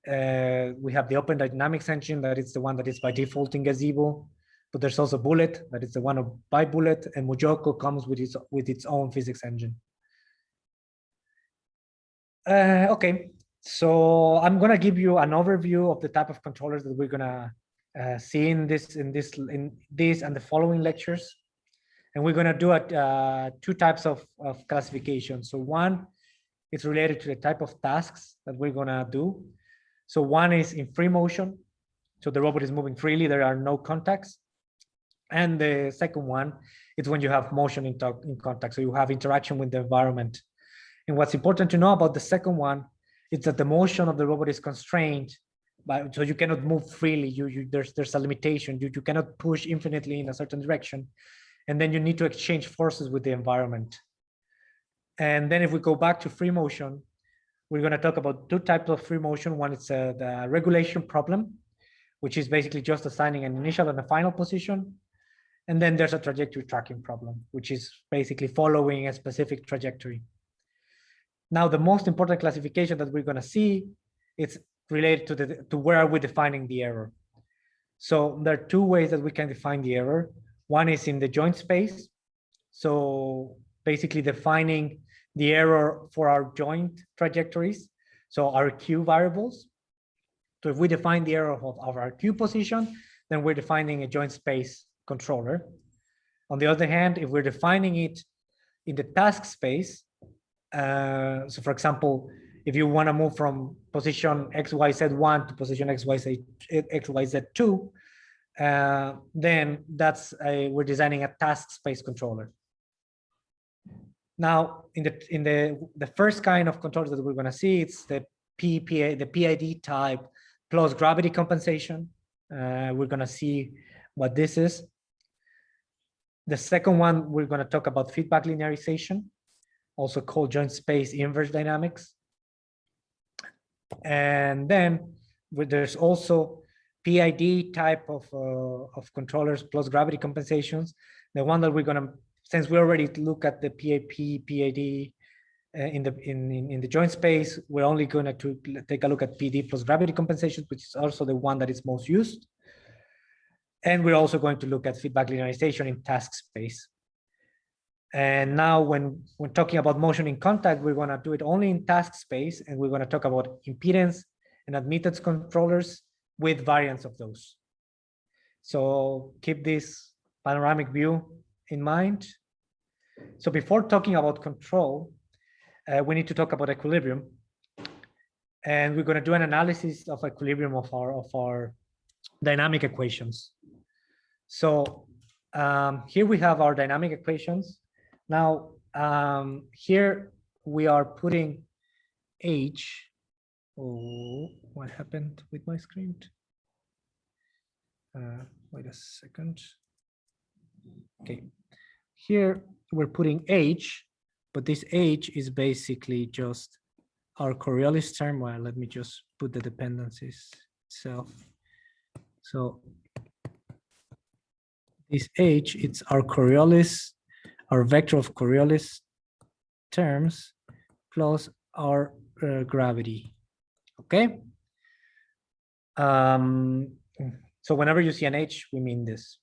We have the open dynamics engine, that is the one that is by default in Gazebo. But there's also Bullet, that is the one by Bullet, and Mujoko comes with its own physics engine. Okay, so I'm gonna give you an overview of the type of controllers that we're gonna see in this and the following lectures. And we're gonna do two types of classification. So one is related to the type of tasks that we're gonna do. So one is in free motion. So the robot is moving freely, there are no contacts. And the second one is when you have motion in contact. So you have interaction with the environment. And what's important to know about the second one is that the motion of the robot is constrained so you cannot move freely. There's a limitation. You cannot push infinitely in a certain direction. And then you need to exchange forces with the environment. And then if we go back to free motion, we're going to talk about two types of free motion. One is the regulation problem, which is basically just assigning an initial and a final position. And then there's a trajectory tracking problem, which is basically following a specific trajectory. Now, the most important classification that we're going to see is related to where are we defining the error. So there are two ways that we can define the error. One is in the joint space. So basically defining the error for our joint trajectories. So our Q variables. So if we define the error of our Q position, then we're defining a joint space controller. On the other hand, if we're defining it in the task space, so for example, if you want to move from position XYZ1 to position XYZ2, then we're designing a task space controller. Now, in the first kind of controllers that we're going to see, it's the PID type plus gravity compensation. We're going to see what this is. The second one, we're going to talk about feedback linearization, also called joint space inverse dynamics. And then there's also PID type of controllers plus gravity compensations. The one that we're going to, since we already look at the PID in the joint space, we're only going to take a look at PD plus gravity compensations, which is also the one that is most used. And we're also going to look at feedback linearization in task space. And now when talking about motion in contact, we're going to do it only in task space, and we're going to talk about impedance and admittance controllers with variants of those. So keep this panoramic view in mind. So before talking about control, we need to talk about equilibrium. And we're going to do an analysis of equilibrium of our dynamic equations. So here we have our dynamic equations. Now, here we are putting H. Oh, what happened with my screen? Wait a second. Okay, here we're putting H, but this H is basically just our Coriolis term. Well, let me just put the dependencies itself. So this H, it's our Coriolis, our vector of Coriolis terms plus our gravity. Okay. So whenever you see an H, we mean this.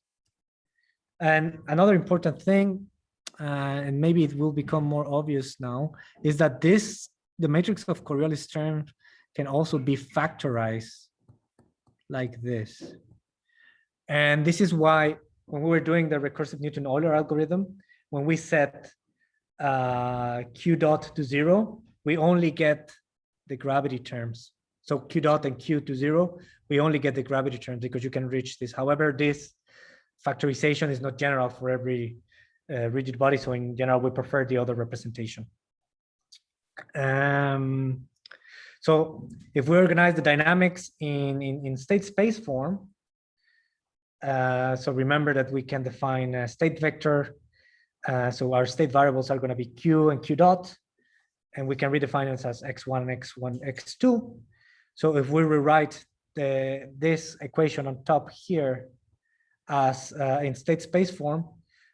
And another important thing, and maybe it will become more obvious now, is that the matrix of Coriolis terms can also be factorized like this. And this is why when we were doing the recursive Newton-Euler algorithm, when we set Q dot to 0, we only get the gravity terms. So Q dot and Q to 0, we only get the gravity terms because you can reach this. However, this factorization is not general for every rigid body. So in general, we prefer the other representation. So if we organize the dynamics in state space form, so remember that we can define a state vector. So our state variables are going to be Q and Q dot. and we can redefine it as x1, x1, x2. So if we rewrite this equation on top here as in state space form,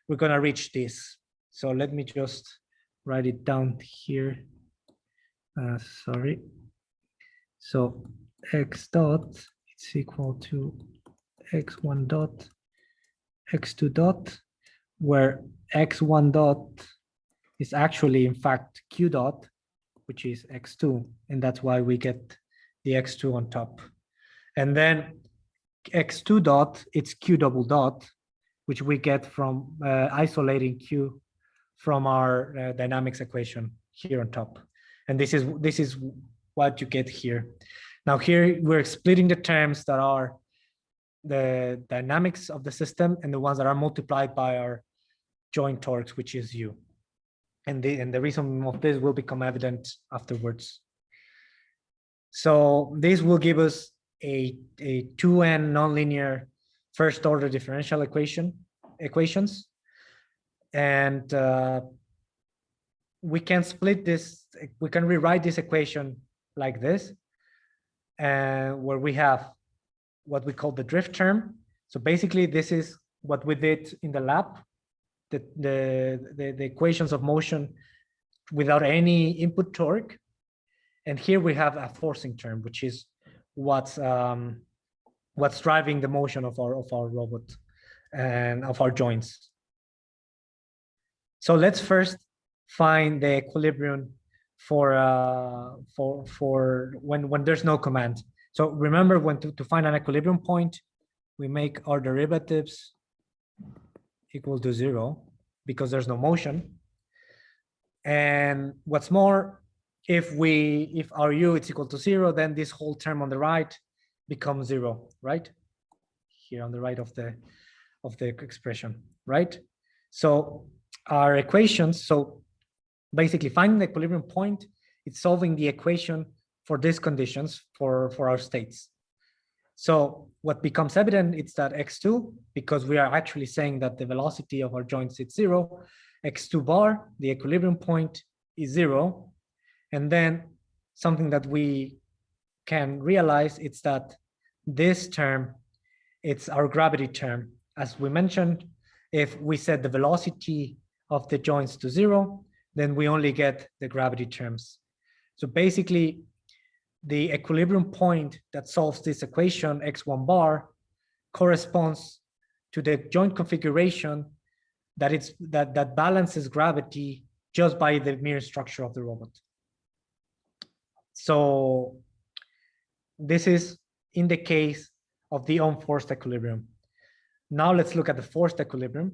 we're going to reach this. So let me just write it down here. Sorry. So x dot is equal to x1 dot, x2 dot, where x1 dot is actually in fact q dot, which is x2, and that's why we get the x2 on top. And then x2 dot, it's q double dot, which we get from isolating q from our dynamics equation here on top. And this is what you get here. Now here we're splitting the terms that are the dynamics of the system and the ones that are multiplied by our joint torques, which is u. And the reason of this will become evident afterwards. So this will give us a 2n nonlinear first order differential equations. And we can split this, we can rewrite this equation like this, where we have what we call the drift term. So basically this is what we did in the lab, the equations of motion without any input torque. And here we have a forcing term, which is what's driving the motion of our robot and of our joints. So let's first find the equilibrium for when there's no command. So remember, when to find an equilibrium point, we make our derivatives equal to 0 because there's no motion. And what's more, if our u is equal to 0, then this whole term on the right becomes 0, right? Here on the right of the expression, right? So our equations, so basically finding the equilibrium point, it's solving the equation for these conditions for our states. So what becomes evident is that x2, because we are actually saying that the velocity of our joints is 0, x2 bar, the equilibrium point, is 0. And then something that we can realize is that this term, it's our gravity term. As we mentioned, if we set the velocity of the joints to 0, then we only get the gravity terms. So basically, the equilibrium point that solves this equation, x1 bar, corresponds to the joint configuration that balances gravity just by the mere structure of the robot. So this is in the case of the unforced equilibrium. Now let's look at the forced equilibrium,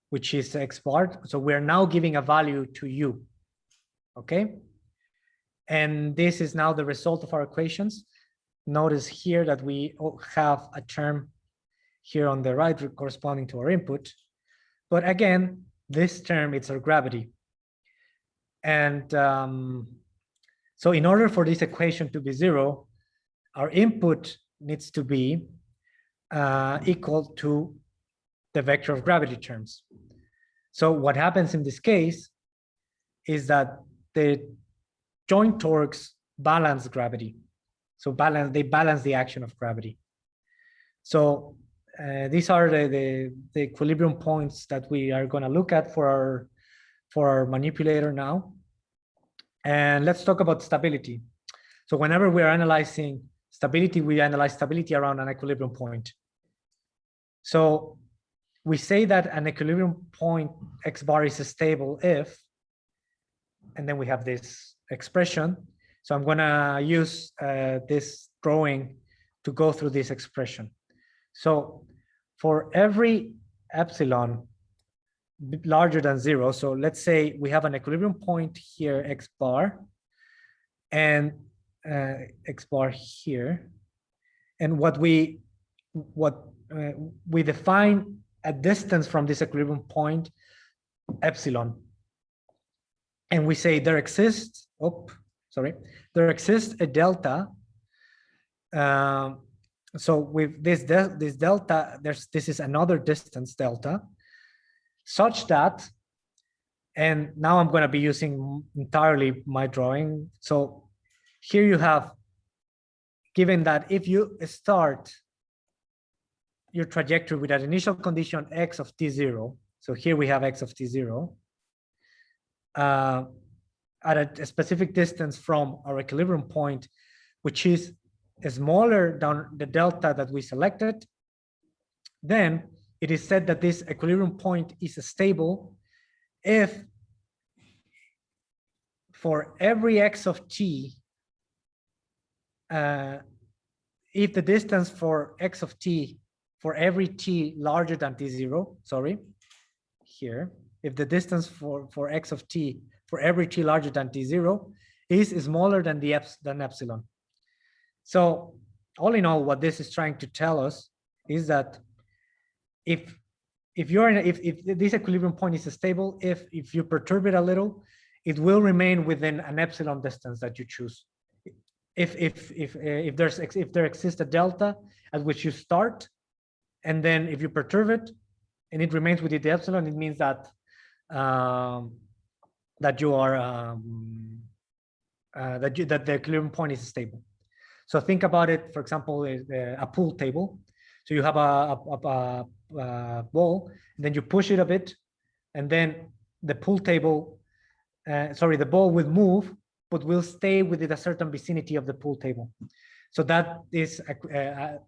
which is x bar. So we're now giving a value to u, okay? And this is now the result of our equations. Notice here that we have a term here on the right corresponding to our input. But again, this term, it's our gravity. And so in order for this equation to be 0, our input needs to be equal to the vector of gravity terms. So what happens in this case is that the joint torques balance gravity. So they balance the action of gravity. So these are the equilibrium points that we are going to look at for our manipulator now. And let's talk about stability. So whenever we are analyzing stability, we analyze stability around an equilibrium point. So we say that an equilibrium point x bar is stable if, and then we have this expression. So I'm going to use this drawing to go through this expression. So for every epsilon larger than 0, so let's say we have an equilibrium point here, x bar, and x bar here, and we define a distance from this equilibrium point, epsilon, and we say there exists a delta. So with this delta, this is another distance delta, such that And now I'm going to be using entirely my drawing. So here you have, given that if you start your trajectory with an initial condition x of t0, so here we have x of t0, at a specific distance from our equilibrium point, which is smaller than the delta that we selected, then it is said that this equilibrium point is stable if for every x of t, if the distance for x of t for every t larger than t0, sorry, here, if the distance for x of t for every t larger than t0 is smaller than than epsilon. So all in all, what this is trying to tell us is that if you're in if this equilibrium point is stable, if you perturb it a little, it will remain within an epsilon distance that you choose. If there exists a delta at which you start, and then if you perturb it and it remains within the epsilon, it means that that you are that the equilibrium point is stable. So think about it, for example, a pool table. So you have a ball, and then you push it a bit, and then the pool table, the ball will move, but will stay within a certain vicinity of the pool table. So that is a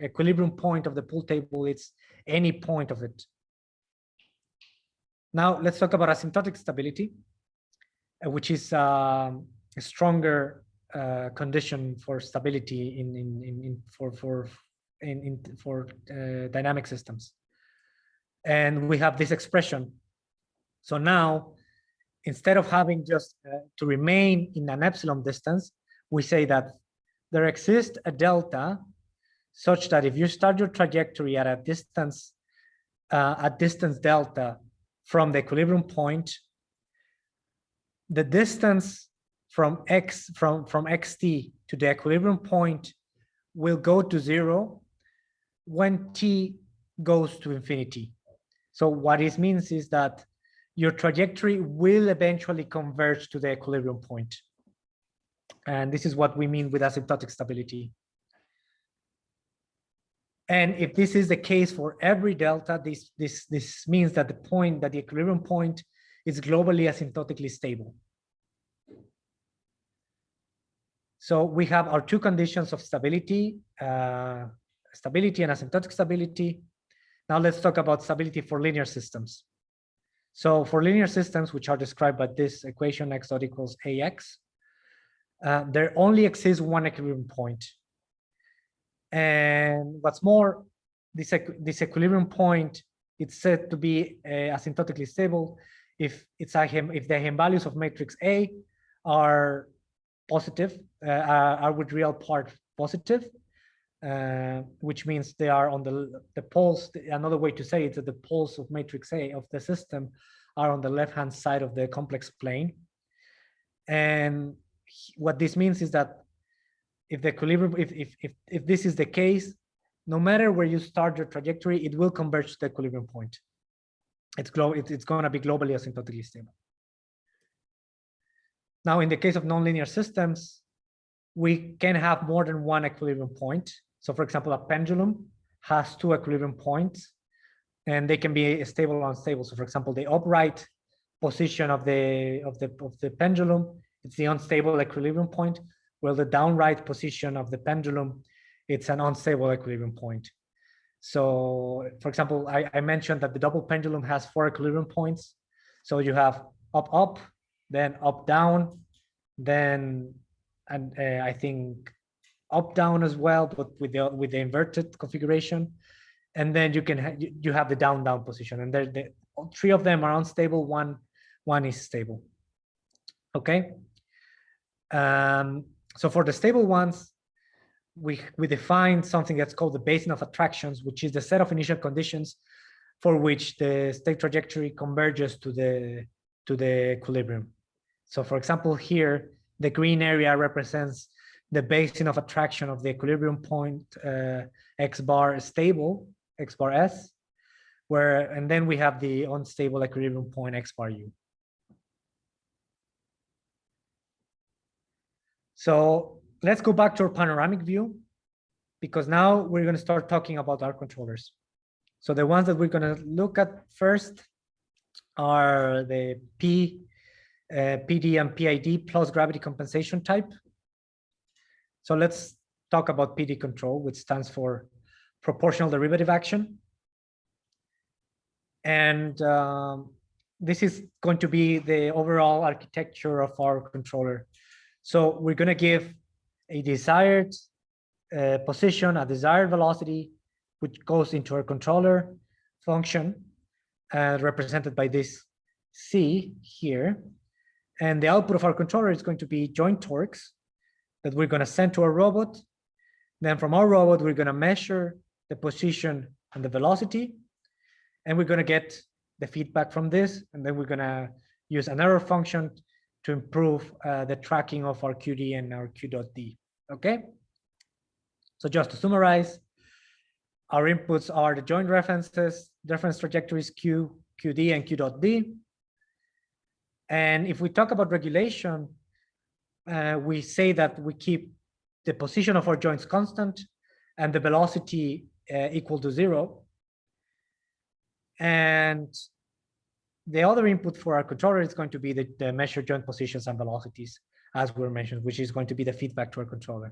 equilibrium point of the pool table. It's any point of it. Now let's talk about asymptotic stability, which is a stronger condition for stability for dynamic systems. And we have this expression. So now, instead of having just to remain in an epsilon distance, we say that there exists a delta such that if you start your trajectory at a distance delta from the equilibrium point, the distance from xt to the equilibrium point will go to 0 when t goes to infinity. So what this means is that your trajectory will eventually converge to the equilibrium point. And this is what we mean with asymptotic stability. And if this is the case for every delta, this means that the equilibrium point is globally asymptotically stable. So we have our two conditions of stability, stability and asymptotic stability. Now let's talk about stability for linear systems. So for linear systems, which are described by this equation, x dot equals ax, there only exists one equilibrium point. And what's more, this equilibrium point, it's said to be asymptotically stable if the eigenvalues of matrix A are positive, are with real part positive, which means they are on the poles. Another way to say it is that the poles of matrix A of the system are on the left-hand side of the complex plane. And what this means is that if the equilibrium, if this is the case, no matter where you start your trajectory, it will converge to the equilibrium point. It's going to be globally asymptotically stable. Now, in the case of nonlinear systems, we can have more than one equilibrium point. So, for example, a pendulum has two equilibrium points, and they can be stable or unstable. So, for example, the upright position of the pendulum, it's the unstable equilibrium point, while the downright position of the pendulum, it's an unstable equilibrium point. So, for example, I mentioned that the double pendulum has 4 equilibrium points. So you have up, up, then up, down, then, and I think up, down as well, but with the inverted configuration. And then you have the down, down position, and all 3 of them are unstable. One is stable. Okay. So for the stable ones, we define something that's called the basin of attractions, which is the set of initial conditions for which the state trajectory converges to the equilibrium. So for example, here, the green area represents the basin of attraction of the equilibrium point x bar stable, x bar s, and then we have the unstable equilibrium point x bar u. So let's go back to our panoramic view, because now we're going to start talking about our controllers. So the ones that we're going to look at first are the PD and PID plus gravity compensation type. So let's talk about PD control, which stands for proportional derivative action. And this is going to be the overall architecture of our controller. So we're going to give a desired position, a desired velocity, which goes into our controller function, represented by this C here. And the output of our controller is going to be joint torques that we're going to send to our robot. Then from our robot, we're going to measure the position and the velocity. And we're going to get the feedback from this. And then we're going to use an error function to improve the tracking of our QD and our Q.D. Okay? So just to summarize, our inputs are the joint references, reference trajectories Q, QD, and Q.D. And if we talk about regulation, we say that we keep the position of our joints constant and the velocity equal to 0. And the other input for our controller is going to be the measured joint positions and velocities, as we mentioned, which is going to be the feedback to our controller.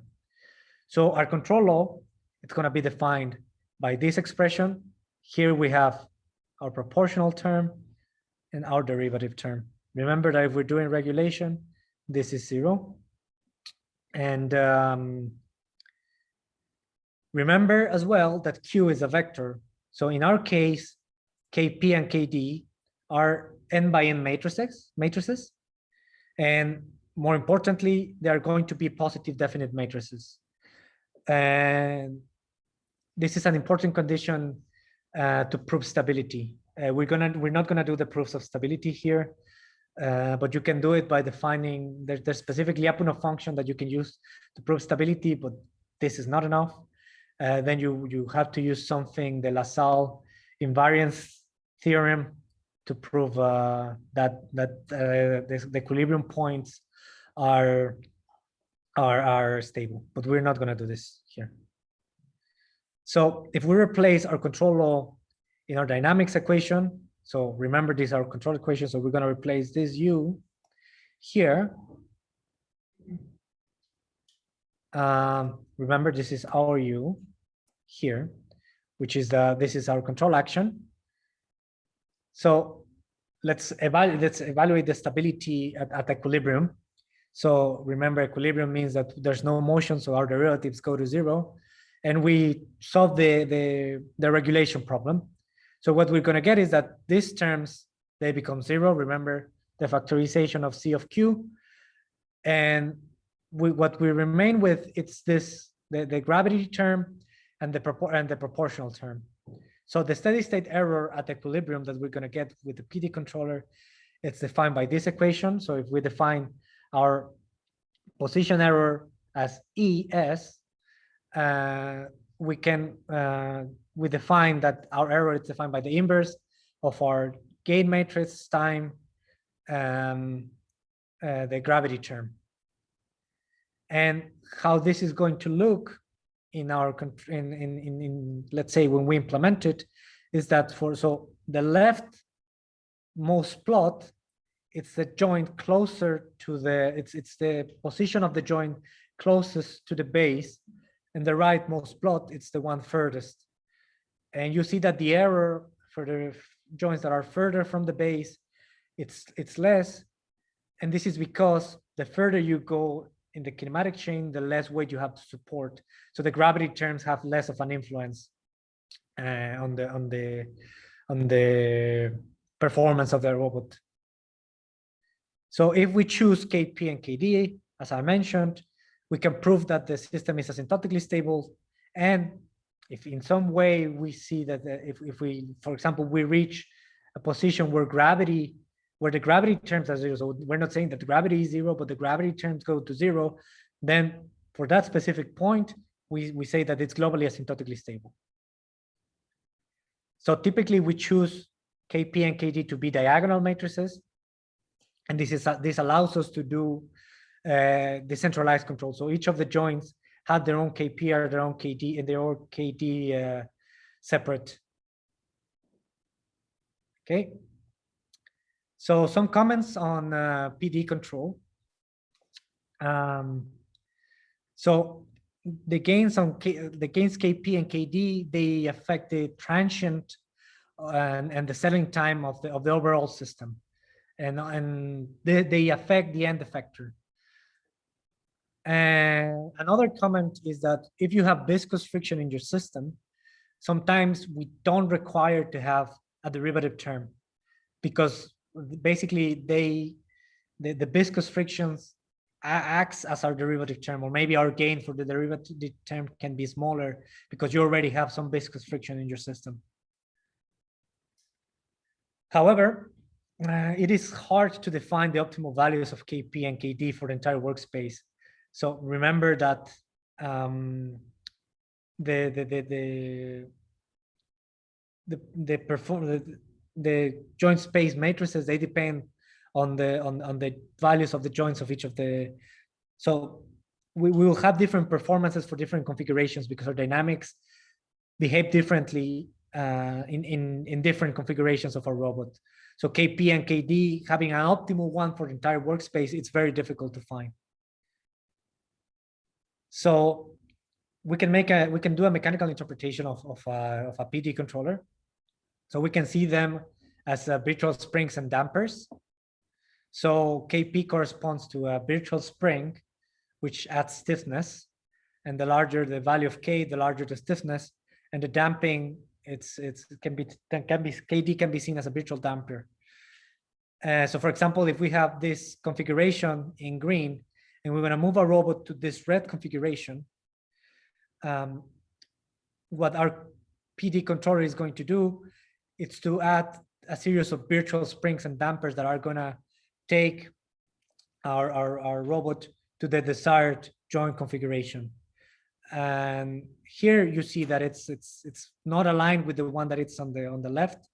So our control law, it's going to be defined by this expression. Here we have our proportional term and our derivative term. Remember that if we're doing regulation, this is 0. And remember as well that Q is a vector. So in our case, Kp and Kd are n by n matrices. And more importantly, they are going to be positive definite matrices. And this is an important condition to prove stability. We're not gonna do the proofs of stability here, but you can do it by defining, there's specifically Lyapunov function that you can use to prove stability, but this is not enough. Then you have to use something, the LaSalle invariance theorem, to prove that the equilibrium points are stable, but we're not going to do this here. So if we replace our control law in our dynamics equation, so remember these are control equations, so we're going to replace this U here. Remember this is our U here, which is this is our control action. So let's evaluate the stability at equilibrium. So remember, equilibrium means that there's no motion, so our derivatives go to 0, and we solve the regulation problem. So what we're going to get is that these terms, they become 0. Remember the factorization of C of Q, and what we remain with, it's this the gravity term and the proportional term. So the steady state error at equilibrium that we're going to get with the PD controller, it's defined by this equation. So if we define our position error as ES, we define that our error is defined by the inverse of our gain matrix time the gravity term. And how this is going to look in our let's say when we implement it is that so the leftmost plot, it's the joint closer to it's the position of the joint closest to the base, and the rightmost plot, it's the one furthest. And you see that the error for the joints that are further from the base, it's less, and this is because the further you go in the kinematic chain, the less weight you have to support. So the gravity terms have less of an influence on the performance of the robot. So if we choose Kp and Kd, as I mentioned, we can prove that the system is asymptotically stable. And if in some way we see that if we, for example, we reach a position where the gravity terms are 0, so we're not saying that the gravity is 0, but the gravity terms go to 0, then for that specific point, we say that it's globally asymptotically stable. So typically we choose KP and KD to be diagonal matrices. And this allows us to do decentralized control. So each of the joints have their own KP or their own KD, and their own KD separate. Okay. So some comments on PD control. So the gains KP and KD, they affect the transient and the settling time of the overall system, and they affect the end effector. And another comment is that if you have viscous friction in your system, sometimes we don't require to have a derivative term, because basically the viscous frictions acts as our derivative term, or maybe our gain for the derivative term can be smaller because you already have some viscous friction in your system. However, it is hard to define the optimal values of KP and KD for the entire workspace. So remember that the joint space matrices, they depend on the values of the joints of each of the. So we will have different performances for different configurations because our dynamics behave differently in different configurations of our robot. So KP and KD, having an optimal one for the entire workspace, it's very difficult to find. So we can do a mechanical interpretation of a PD controller. So we can see them as virtual springs and dampers. So KP corresponds to a virtual spring, which adds stiffness, and the larger the value of K, the larger the stiffness, and the damping, KD can be seen as a virtual damper. So for example, if we have this configuration in green, and we want to move our robot to this red configuration, what our PD controller is going to do is to add a series of virtual springs and dampers that are going to take our robot to the desired joint configuration. And here you see that it's not aligned with the one that it's on the left,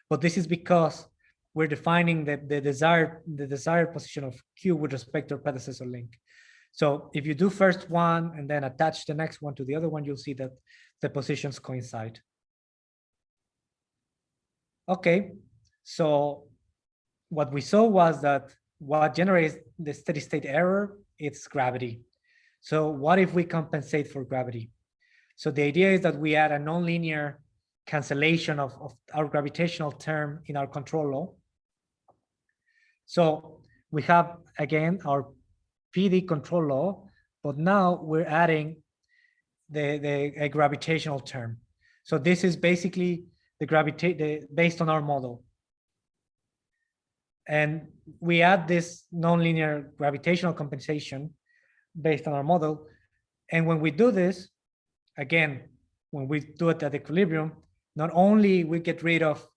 but this is because we're defining the desired position of Q with respect to our predecessor link. So if you do first one and then attach the next one to the other one, you'll see that the positions coincide. Okay, so what we saw was that what generates the steady state error, it's gravity. So what if we compensate for gravity? So the idea is that we add a nonlinear cancellation of our gravitational term in our control law. So we have, again, our PD control law, but now we're adding a gravitational term. So this is basically based on our model. And we add this nonlinear gravitational compensation based on our model. And when we do this, again, when we do it at equilibrium, not only we get rid of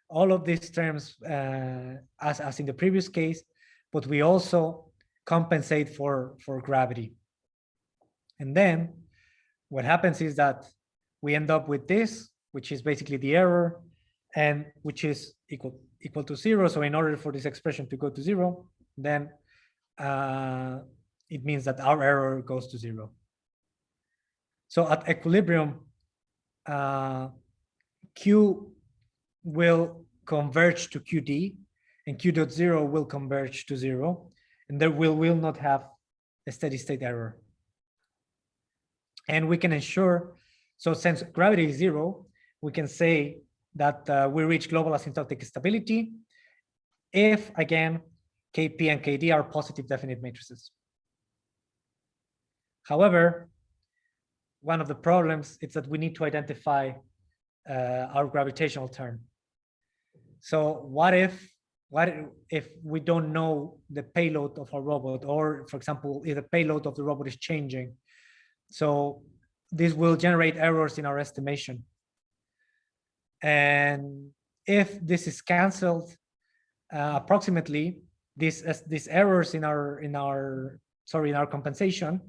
all of these terms as in the previous case, but we also compensate for gravity. And then what happens is that we end up with this, which is basically the error, and which is equal to 0. So in order for this expression to go to 0, then it means that our error goes to 0. So at equilibrium, Q will converge to QD, and Q dot 0 will converge to 0, and there will not have a steady state error. And we can ensure, so since gravity is 0, we can say that we reach global asymptotic stability if, again, KP and KD are positive definite matrices. However, one of the problems is that we need to identify our gravitational term. So what if we don't know the payload of our robot, or for example, if the payload of the robot is changing? So this will generate errors in our estimation. And if this is canceled, approximately these errors in our compensation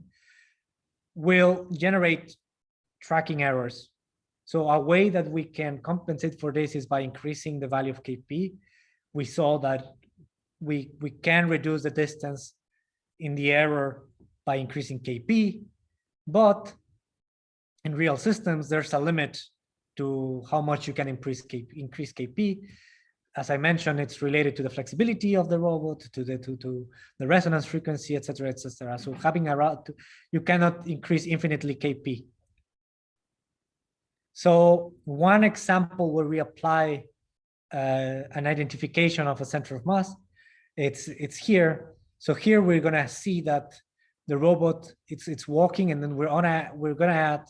will generate tracking errors. So a way that we can compensate for this is by increasing the value of Kp. We saw that we can reduce the distance in the error by increasing Kp, but in real systems, there's a limit to how much you can increase Kp. As I mentioned, it's related to the flexibility of the robot, to the resonance frequency, etc., etc. So having a route, you cannot increase infinitely Kp. So one example where we apply an identification of a center of mass, it's here. So here we're gonna see that the robot it's walking, and then we're gonna add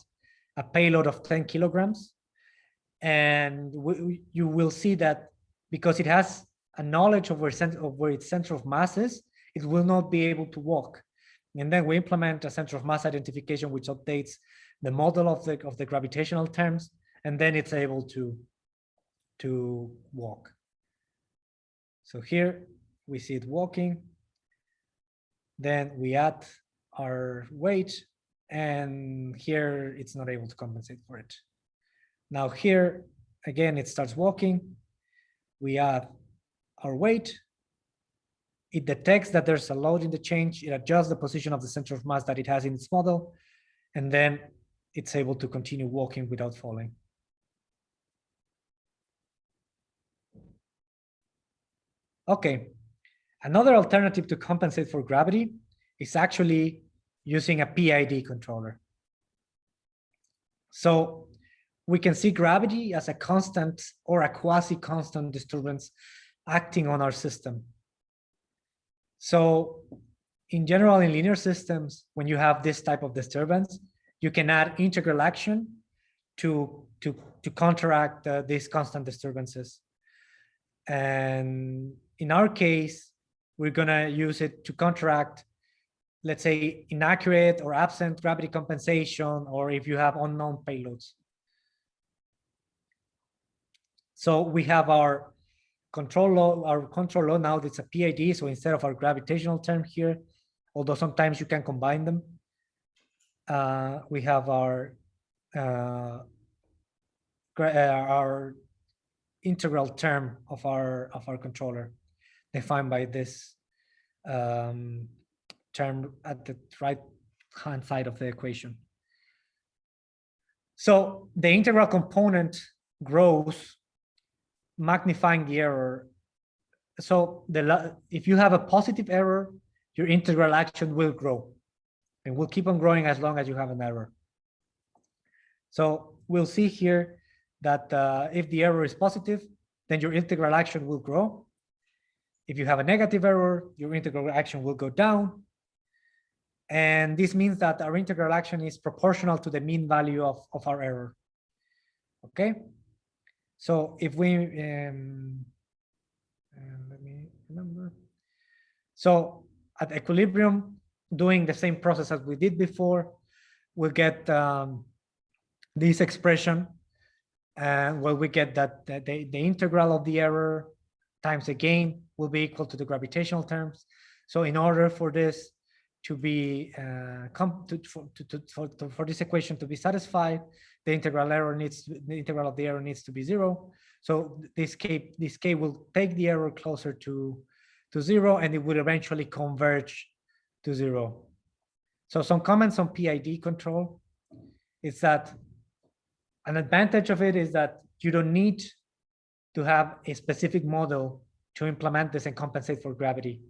a payload of 10 kilograms, and you will see that because it has a knowledge of where its center of mass is, it will not be able to walk. And then we implement a center of mass identification, which updates the model of the gravitational terms, and then it's able to walk. So here we see it walking. Then we add our weight, and here it's not able to compensate for it. Now here, again, it starts walking. We add our weight. It detects that there's a load in the change. It adjusts the position of the center of mass that it has in its model, and then it's able to continue walking without falling. Okay, another alternative to compensate for gravity is actually using a PID controller. So we can see gravity as a constant or a quasi-constant disturbance acting on our system. So in general, in linear systems, when you have this type of disturbance, you can add integral action to counteract these constant disturbances. And in our case, we're gonna use it to counteract, let's say, inaccurate or absent gravity compensation, or if you have unknown payloads. So we have our control law now, it's a PID. So instead of our gravitational term here, although sometimes you can combine them, we have our integral term of our controller, defined by this term at the right-hand side of the equation. So the integral component grows, magnifying the error. So if you have a positive error, your integral action will grow, and will keep on growing as long as you have an error. So we'll see here that if the error is positive, then your integral action will grow. If you have a negative error, your integral action will go down. And this means that our integral action is proportional to the mean value of our error. Okay? So if we, let me remember. So at equilibrium, doing the same process as we did before, we'll get this expression, and well, we get that the integral of the error times the gain will be equal to the gravitational terms. So in order for this to be for this equation to be satisfied, the integral of the error needs to be 0. So this k will take the error closer to 0, and it would eventually converge to 0. So some comments on PID control is that an advantage of it is that you don't need to have a specific model to implement this and compensate for gravity.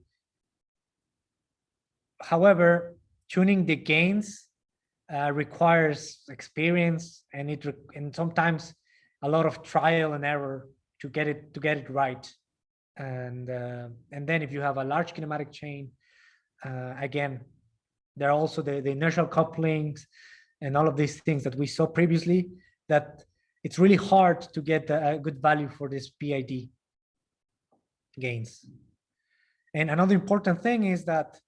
However, tuning the gains requires experience, and sometimes a lot of trial and error to get it right. And then if you have a large kinematic chain, again, there are also the inertial couplings and all of these things that we saw previously, that it's really hard to get a good value for this PID gains. And another important thing is that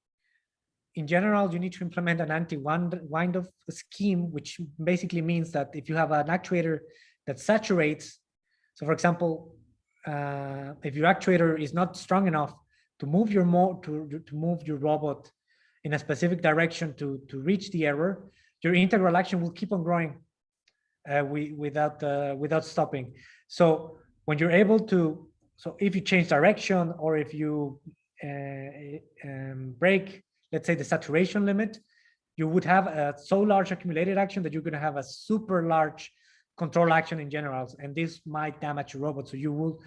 in general, you need to implement an anti-wind-up scheme, which basically means that if you have an actuator that saturates, so for example, if your actuator is not strong enough to move your robot in a specific direction to reach the error, your integral action will keep on growing without stopping. So when you're able to, so if you change direction or if you break, let's say, the saturation limit, you would have a so large accumulated action that you're going to have a super large control action in general, and this might damage your robot. So you will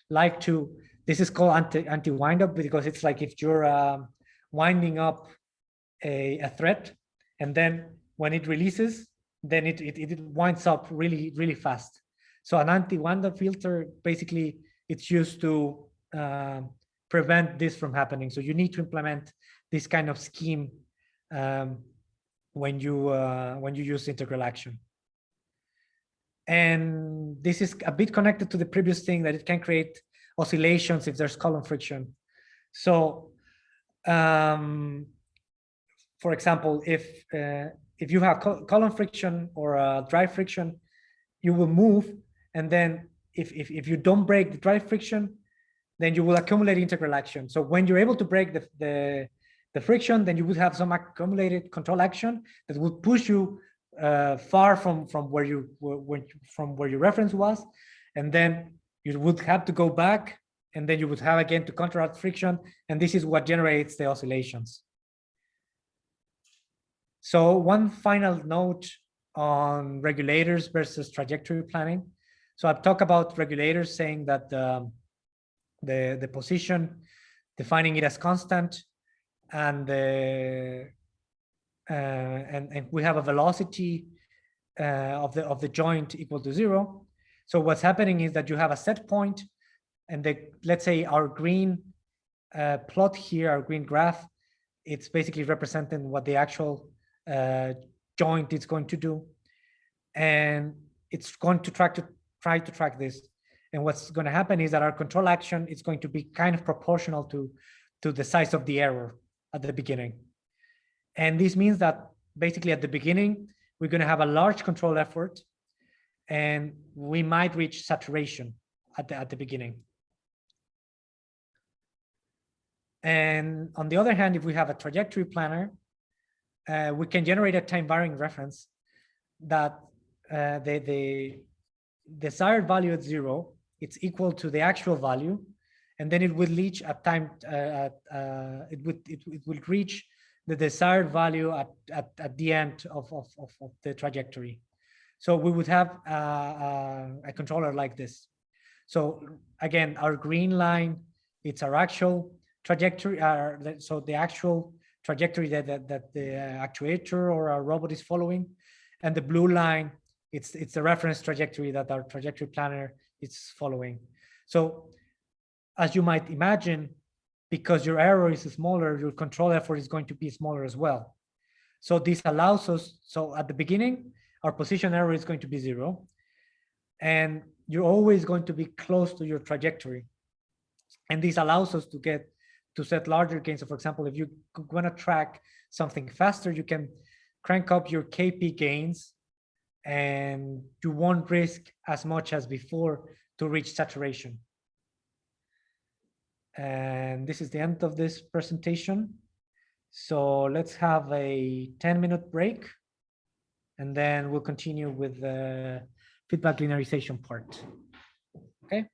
like to, this is called anti wind up, because it's like if you're winding up a thread, and then when it releases, then it winds up really fast. So an anti wind up filter, basically it's used to prevent this from happening. So you need to implement this kind of scheme when you use integral action. And this is a bit connected to the previous thing, that it can create oscillations if there's column friction. So for example, if you have column friction or drive friction, you will move, and then if you don't break the drive friction, then you will accumulate integral action. So when you're able to break the friction, then you would have some accumulated control action that would push you far from where your reference was, and then you would have to go back, and then you would have again to counteract friction, and this is what generates the oscillations. So one final note on regulators versus trajectory planning. So I've talked about regulators, saying that the position, defining it as constant, and and we have a velocity of the joint equal to 0. So what's happening is that you have a set point, and let's say our green plot here, our green graph, it's basically representing what the actual joint is going to do, and it's going to try to track this. And what's going to happen is that our control action is going to be kind of proportional to the size of the error at the beginning. And this means that basically at the beginning, we're going to have a large control effort, and we might reach saturation at the beginning. And on the other hand, if we have a trajectory planner, we can generate a time varying reference that the desired value at 0, it's equal to the actual value, and then it will reach a time it will reach the desired value at the end of the trajectory. So we would have a controller like this. So again, our green line, it's our actual trajectory. So the actual trajectory that the actuator or our robot is following, and the blue line, it's the reference trajectory that our trajectory planner is following. So as you might imagine, because your error is smaller, your control effort is going to be smaller as well. So this allows us, so at the beginning, our position error is going to be 0, and you're always going to be close to your trajectory. And this allows us to set larger gains. So for example, if you want to track something faster, you can crank up your KP gains, and you won't risk as much as before to reach saturation. And this is the end of this presentation. So let's have a 10-minute break, and then we'll continue with the feedback linearization part. Okay.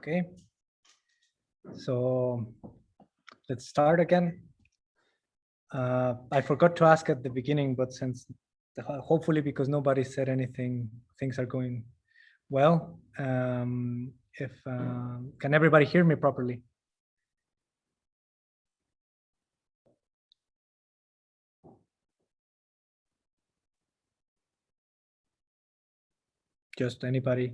Okay, so let's start again. I forgot to ask at the beginning, but since hopefully because nobody said anything, things are going well. If can everybody hear me properly? Just anybody?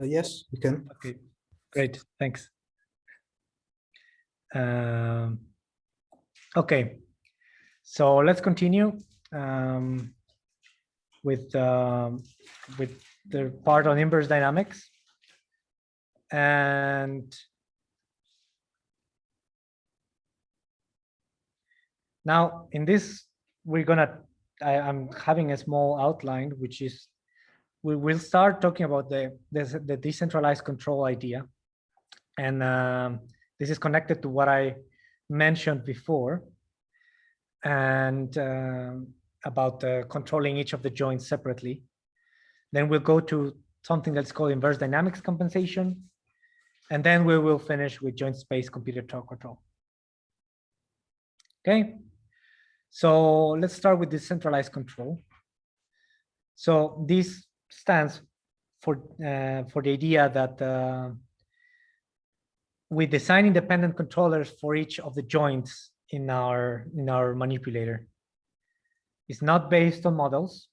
Yes, we can. Okay, great, thanks. Okay, so let's continue with the part on inverse dynamics. And now in this, I'm having a small outline, which is, we will start talking about the decentralized control idea. And this is connected to what I mentioned before, and about controlling each of the joints separately. Then we'll go to something that's called inverse dynamics compensation. And then we will finish with joint space computed torque control. Okay, so let's start with decentralized control. So this stands for the idea that we design independent controllers for each of the joints in our manipulator. It's not based on models,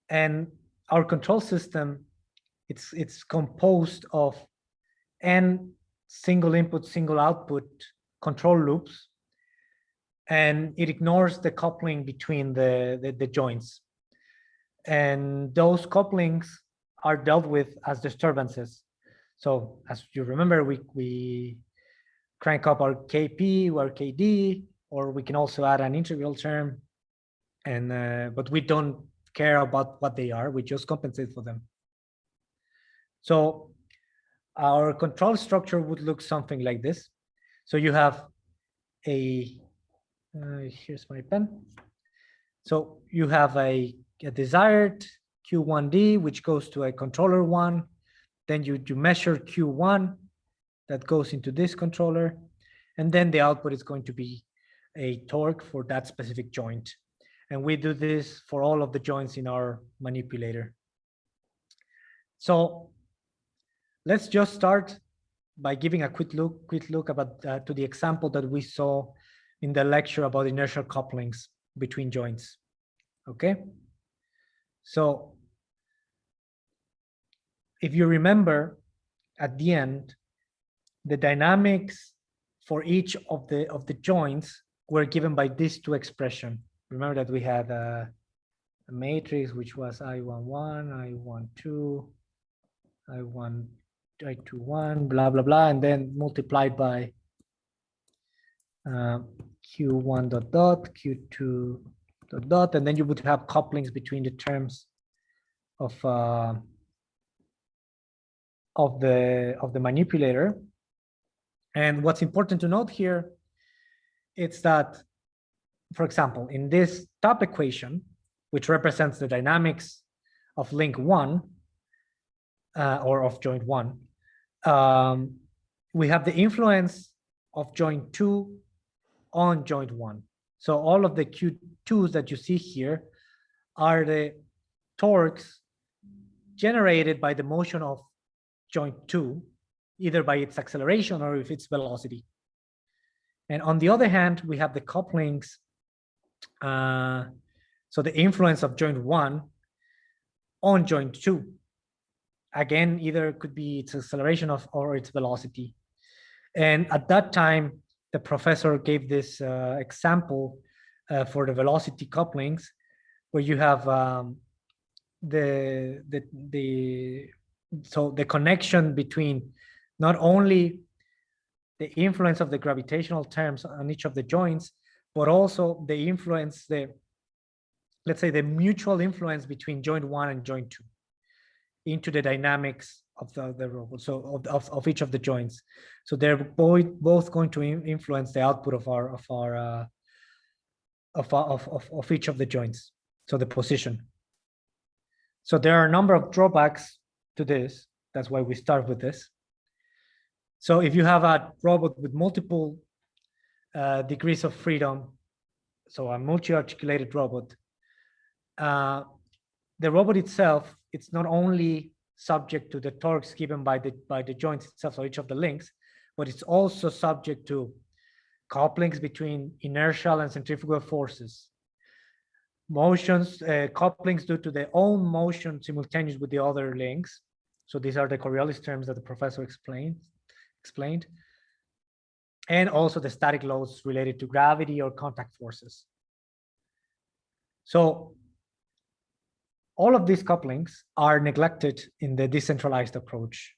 and our control system, it's composed of n single input, single output control loops, and it ignores the coupling between the joints. And those couplings are dealt with as disturbances. So as you remember, we crank up our KP or KD, or we can also add an integral term, and but we don't care about what they are, we just compensate for them. So our control structure would look something like this. So you have here's my pen. So you have a desired Q1D, which goes to a controller 1. Then you measure Q1 that goes into this controller. And then the output is going to be a torque for that specific joint. And we do this for all of the joints in our manipulator. So let's just start by giving a quick look about to the example that we saw in the lecture about inertial couplings between joints. Okay, so if you remember, at the end, the dynamics for each of the joints were given by these two expressions. Remember that we had a matrix which was I11, I12, I21, blah blah blah, and then multiplied by Q1 dot dot, Q2 dot dot, and then you would have couplings between the terms of the manipulator. And what's important to note here, it's that, for example, in this top equation, which represents the dynamics of link 1 or of joint 1, we have the influence of joint 2 on joint 1. So all of the Q2s that you see here are the torques generated by the motion of joint 2, either by its acceleration or if its velocity. And on the other hand, we have the couplings. So the influence of joint 1 on joint 2. Again, either could be its acceleration or its velocity. And at that time, the professor gave this example for the velocity couplings, where you have the connection between not only the influence of the gravitational terms on each of the joints, but also the influence, let's say the mutual influence between joint 1 and joint 2 into the dynamics of the robot, so of each of the joints. So they're both going to influence the output of each of the joints, so the position. So there are a number of drawbacks to this. That's why we start with this. So if you have a robot with multiple degrees of freedom, so a multi-articulated robot, the robot itself, it's not only subject to the torques given by the joints itself, so each of the links, but it's also subject to couplings between inertial and centrifugal forces, motions, couplings due to their own motion simultaneous with the other links. So these are the Coriolis terms that the professor explained. And also the static loads related to gravity or contact forces. So all of these couplings are neglected in the decentralized approach,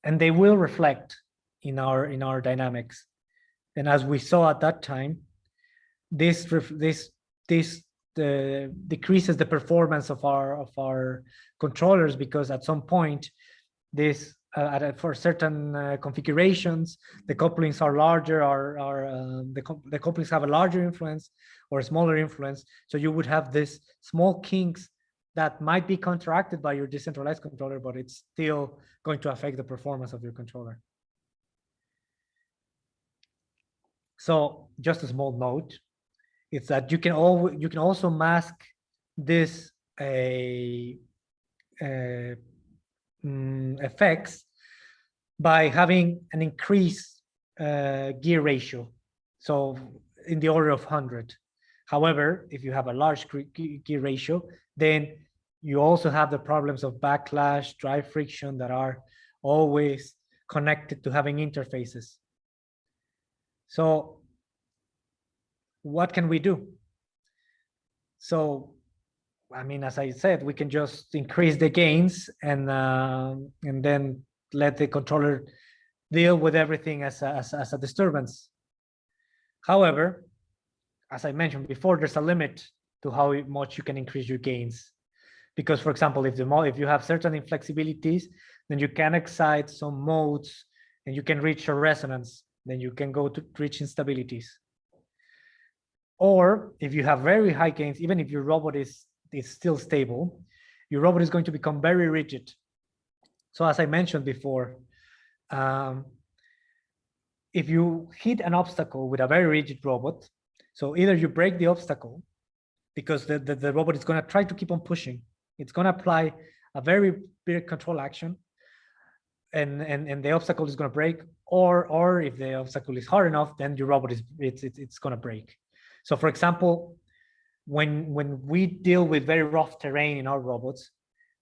and they will reflect in our dynamics. And as we saw at that time, this decreases the performance of our controllers, because at some point, this for certain configurations, the couplings are larger, the couplings have a larger influence or a smaller influence. So you would have this small kinks that might be counteracted by your decentralized controller, but it's still going to affect the performance of your controller. So just a small note, it's that you can also mask this effects by having an increased gear ratio, so in the order of 100. However, if you have a large gear ratio, then you also have the problems of backlash, drive friction that are always connected to having interfaces. So what can we do? So, I mean, as I said, we can just increase the gains and then let the controller deal with everything as a disturbance. However, as I mentioned before, there's a limit to how much you can increase your gains. Because, for example, if you have certain inflexibilities, then you can excite some modes and you can reach a resonance, then you can go to reach instabilities. Or if you have very high gains, even if your robot is still stable, your robot is going to become very rigid. So as I mentioned before, if you hit an obstacle with a very rigid robot, so either you break the obstacle because the robot is going to try to keep on pushing. It's going to apply a very big control action, and the obstacle is going to break, or if the obstacle is hard enough, then your robot it's going to break. So for example, when we deal with very rough terrain in our robots,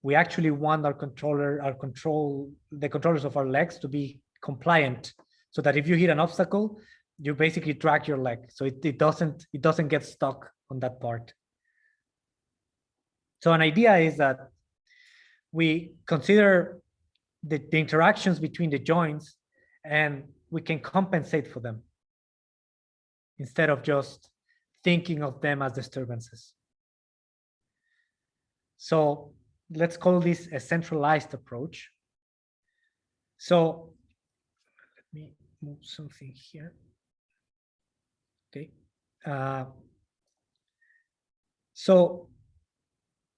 we actually want the controllers of our legs to be compliant, so that if you hit an obstacle, you basically drag your leg, so it doesn't get stuck on that part. So an idea is that we consider the interactions between the joints, and we can compensate for them instead of just thinking of them as disturbances. So let's call this a centralized approach. So let me move something here. Okay. So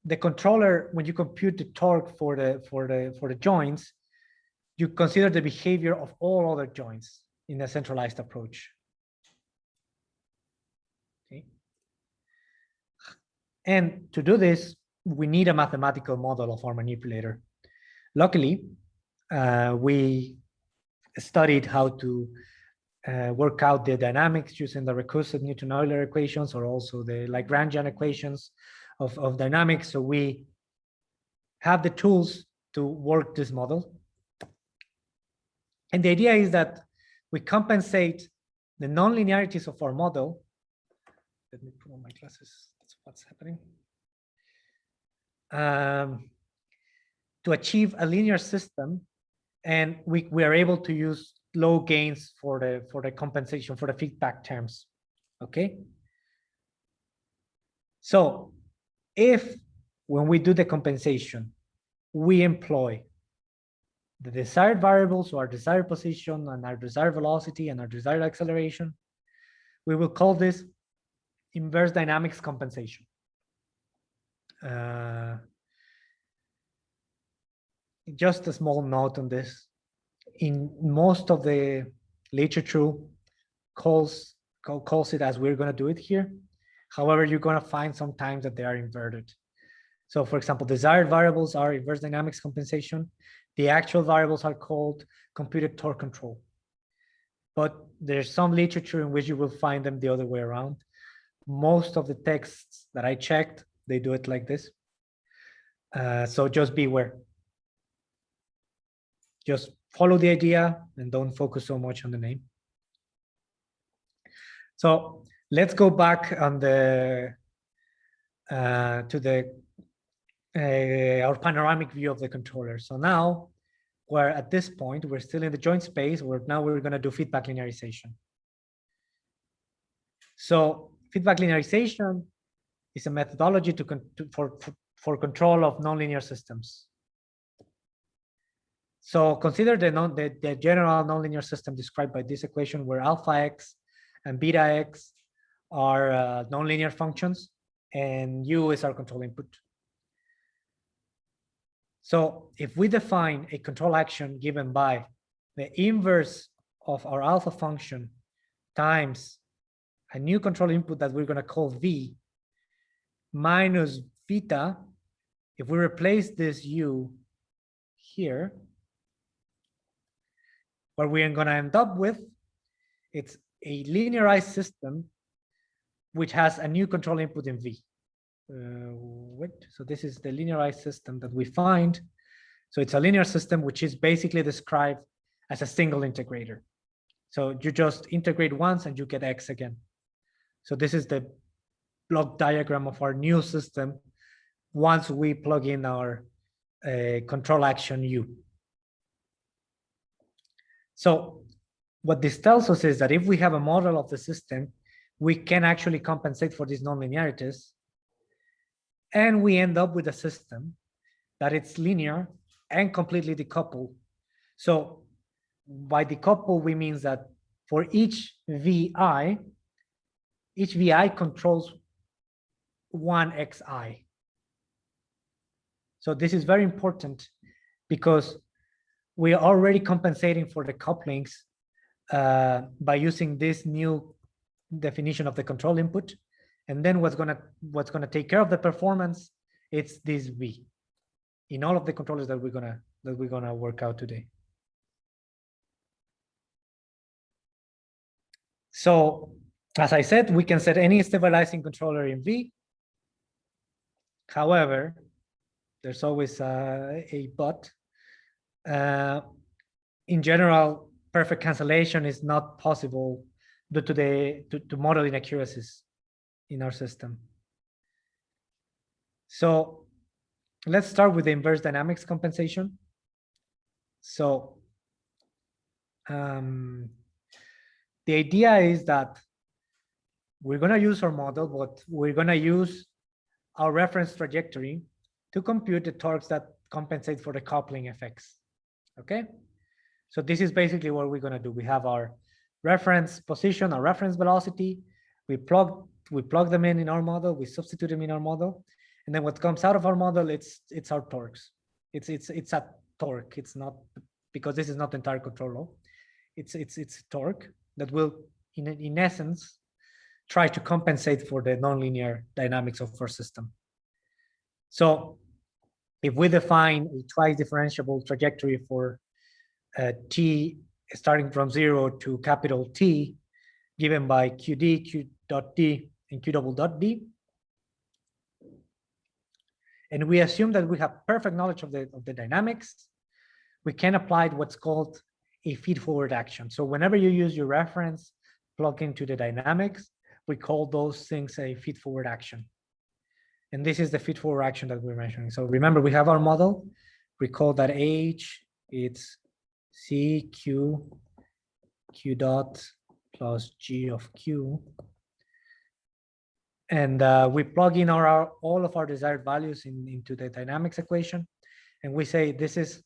the controller, when you compute the torque for the joints, you consider the behavior of all other joints in a centralized approach. Okay. And to do this, we need a mathematical model of our manipulator. Luckily, we studied how to work out the dynamics using the recursive Newton-Euler equations, or also the Lagrangian equations of dynamics. So we have the tools to work this model. And the idea is that we compensate the nonlinearities of our model. Let me put on my glasses. That's what's happening. To achieve a linear system, and we are able to use low gains for the compensation, for the feedback terms. Okay. So if when we do the compensation, we employ the desired variables, so our desired position and our desired velocity and our desired acceleration, we will call this inverse dynamics compensation. just a small note on this. In most of the literature calls it as we're going to do it here. However, you're going to find sometimes that they are inverted. So for example, desired variables are inverse dynamics compensation. The actual variables are called computed torque control. But there's some literature in which you will find them the other way around. Most of the texts that I checked, they do it like this. So just beware. Just follow the idea and don't focus so much on the name. So let's go back on the to the our panoramic view of the controller. So now we're at this point, we're still in the joint space where now we're going to do feedback linearization. So feedback linearization is a methodology for control of nonlinear systems. So consider the general nonlinear system described by this equation where alpha x and beta x are nonlinear functions and u is our control input. So if we define a control action given by the inverse of our alpha function times a new control input that we're going to call v minus beta, if we replace this u here, what we're going to end up with, it's a linearized system which has a new control input in v. So this is the linearized system that we find. So it's a linear system which is basically described as a single integrator. So you just integrate once and you get x again. So this is the block diagram of our new system once we plug in our control action u. So what this tells us is that if we have a model of the system, we can actually compensate for these nonlinearities. And we end up with a system that it's linear and completely decoupled. So by decoupled, we mean that for each vi controls one xi. So this is very important because we are already compensating for the couplings by using this new definition of the control input. And then what's gonna take care of the performance, it's this v in all of the controllers that we're gonna work out today. So as I said, we can set any stabilizing controller in v. However, there's always a but. In general, perfect cancellation is not possible due to model inaccuracies in our system. So let's start with the inverse dynamics compensation. So the idea is that we're going to use our model, but we're going to use our reference trajectory to compute the torques that compensate for the coupling effects. Okay, so this is basically what we're going to do. We have our reference position, our reference velocity. We plug them in our model. We substitute them in our model, and then what comes out of our model, it's our torques. It's a torque. It's not, because this is not the entire control law. It's torque that will, in essence, try to compensate for the nonlinear dynamics of our system. So if we define a twice differentiable trajectory for t starting from 0 to capital T, given by qd, q dot d, and q double dot d, and we assume that we have perfect knowledge of the dynamics, we can apply what's called a feed-forward action. So whenever you use your reference, plug into the dynamics, we call those things a feed-forward action. And this is the feed-forward action that we're measuring. So remember, we have our model. Recall that H, it's C, Q dot plus G of Q. And we plug in all of our desired values into the dynamics equation. And we say, this is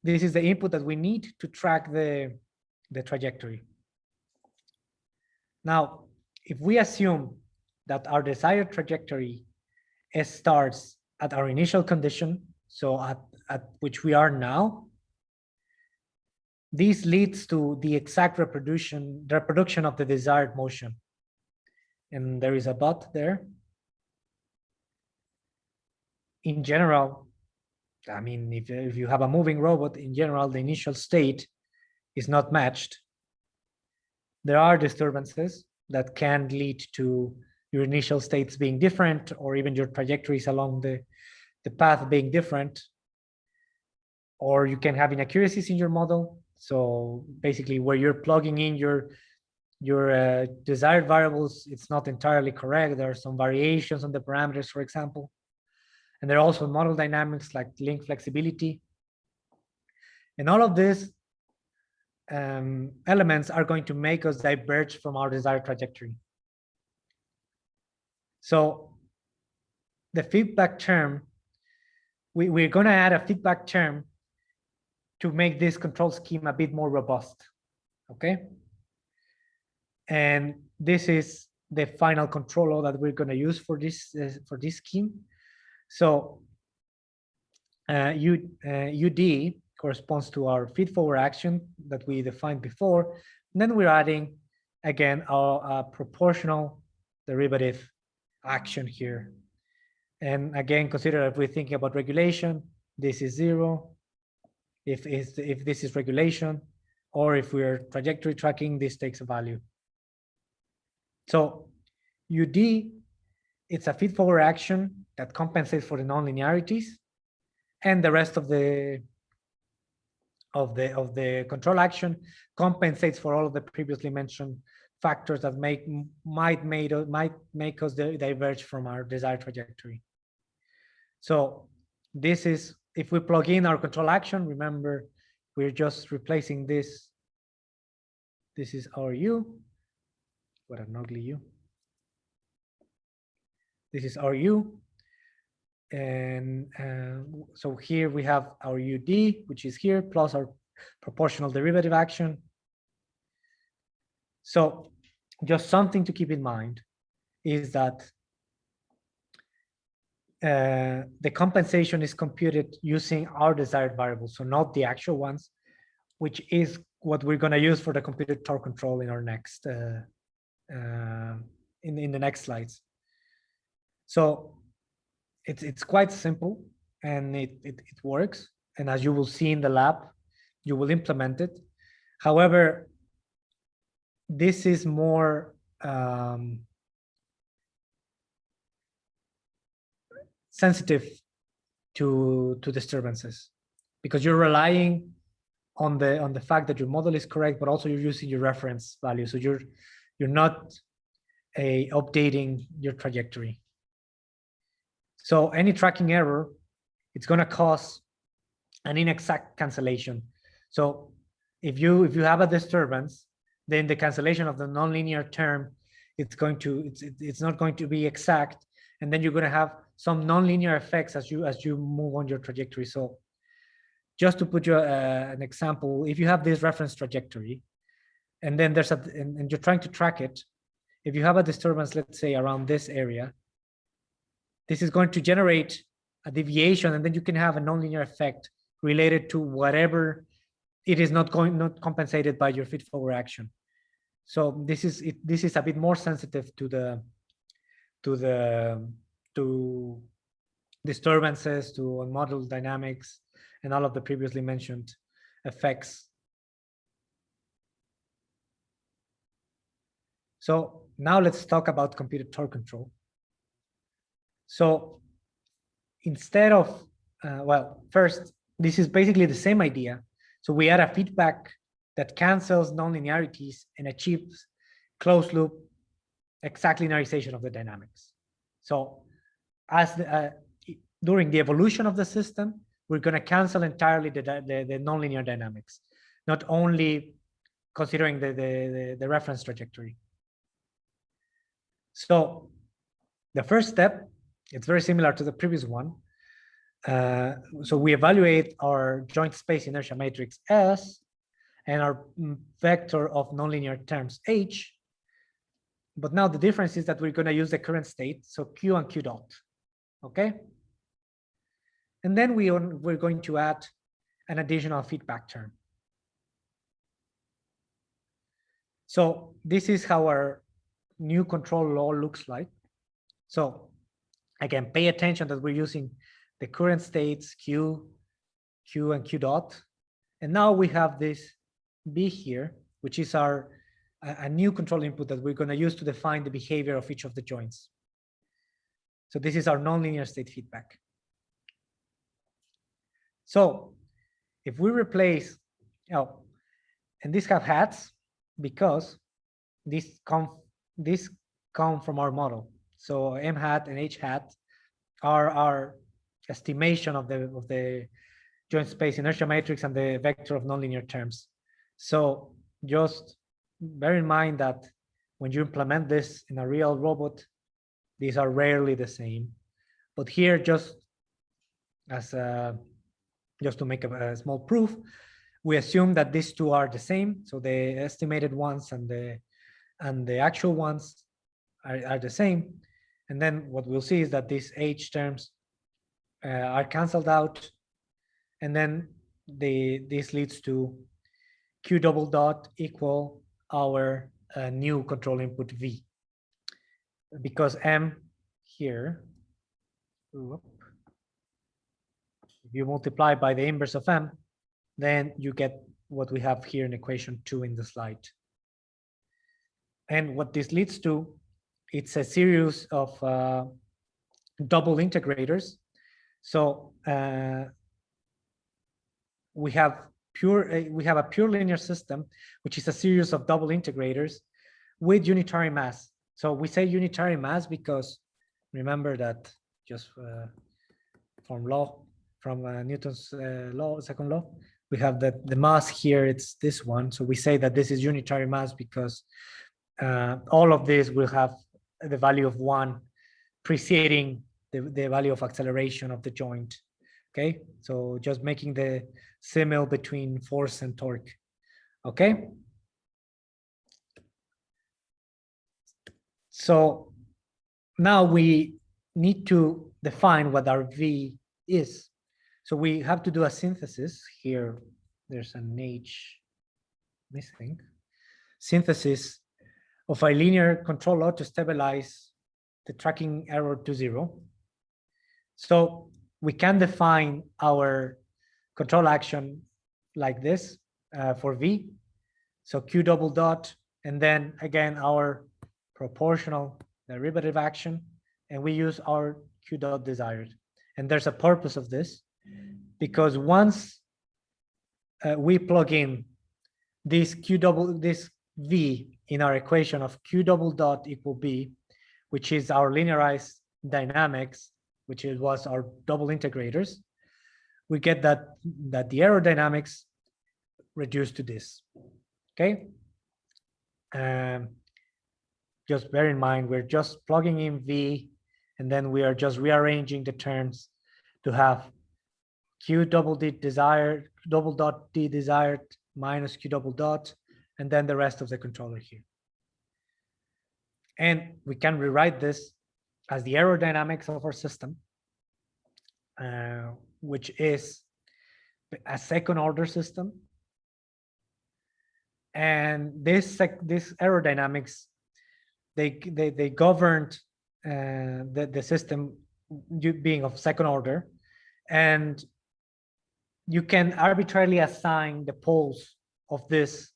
the input that we need to track the trajectory. Now, if we assume that our desired trajectory starts at our initial condition, so at at which we are now, this leads to the exact reproduction of the desired motion. And there is a but there. In general, I mean, if you have a moving robot, in general, the initial state is not matched. There are disturbances that can lead to your initial states being different, or even your trajectories along the path being different. Or you can have inaccuracies in your model. So basically, where you're plugging in your desired variables, it's not entirely correct. There are some variations on the parameters, for example. And there are also model dynamics like link flexibility. And all of these elements are going to make us diverge from our desired trajectory. So the feedback term, we're going to add a feedback term to make this control scheme a bit more robust, okay? And this is the final control law that we're going to use for this scheme. So UD corresponds to our feed-forward action that we defined before. And then we're adding, again, our proportional derivative action here. And again, consider if we're thinking about regulation, this is 0. If this is regulation, or if we're trajectory tracking, this takes a value. So UD, it's a feed-forward action that compensates for the nonlinearities, and the rest of the control action compensates for all of the previously mentioned factors that might make us diverge from our desired trajectory. So this is, if we plug in our control action, remember, we're just replacing this. This is our U. What an ugly U. This is our U. And so here we have our UD, which is here, plus our proportional derivative action. So just something to keep in mind is that the compensation is computed using our desired variables, so not the actual ones, which is what we're going to use for the computed torque control in our next in the next slides. So it's quite simple, and it works. And as you will see in the lab, you will implement it. However, this is more sensitive to disturbances, because you're relying on the fact that your model is correct, but also you're using your reference value. So you're not updating your trajectory. So any tracking error, it's going to cause an inexact cancellation. So if you have a disturbance, then the cancellation of the nonlinear term, it's not going to be exact, and then you're going to have some nonlinear effects as you move on your trajectory. So just to put you an example, if you have this reference trajectory, and then and you're trying to track it, if you have a disturbance, let's say around this area, this is going to generate a deviation, and then you can have a nonlinear effect related to whatever it is not compensated by your feed-forward action. So this is a bit more sensitive to disturbances, to model dynamics, and all of the previously mentioned effects. So now let's talk about computed torque control. So instead of, well, first, this is basically the same idea. So we add a feedback that cancels nonlinearities and achieves closed loop exact linearization of the dynamics. So as during the evolution of the system, we're going to cancel entirely the nonlinear dynamics, not only considering the reference trajectory. So the first step, it's very similar to the previous one. So we evaluate our joint space inertia matrix S and our vector of nonlinear terms H. But now the difference is that we're going to use the current state, so Q and Q dot. Okay. And then we're going to add an additional feedback term. So this is how our new control law looks like. So again, pay attention that we're using the current states Q, Q, and Q dot. And now we have this B here, which is our a new control input that we're going to use to define the behavior of each of the joints. So this is our nonlinear state feedback. So if we replace, and these have hats because these come from our model. So M hat and H hat are our estimation of the joint space inertia matrix and the vector of nonlinear terms. So just bear in mind that when you implement this in a real robot, these are rarely the same. But here, just to make a small proof, we assume that these two are the same. So the estimated ones and the actual ones are the same. And then what we'll see is that these H terms are canceled out. And then this leads to Q double dot equal our new control input V. Because M here, if you multiply by the inverse of M, then you get what we have here in equation 2 in the slide. And what this leads to, it's a series of double integrators. So we have a pure linear system, which is a series of double integrators with unitary mass. So we say unitary mass because remember that just from Newton's law, second law, we have that the mass here, it's this one. So we say that this is unitary mass because all of this will have the value of 1 preceding the value of acceleration of the joint. Okay, so just making the simile between force and torque. Okay. So now we need to define what our V is. So we have to do a synthesis here. There's an H missing. Synthesis of a linear control law to stabilize the tracking error to 0. So we can define our control action like this for V. So Q double dot, and then again our proportional derivative action, and we use our Q dot desired. And there's a purpose of this, because once we plug in this V in our equation of Q double dot equal B, which is our linearized dynamics, which was our double integrators, we get that the aerodynamics reduced to this. Okay. Just bear in mind, we're just plugging in V, and then we are just rearranging the terms to have Q double D desired, double dot D desired minus Q double dot, and then the rest of the controller here. And we can rewrite this as the aerodynamics of our system, which is a second order system. And this aerodynamics, they governed the system being of second order, and you can arbitrarily assign the poles of this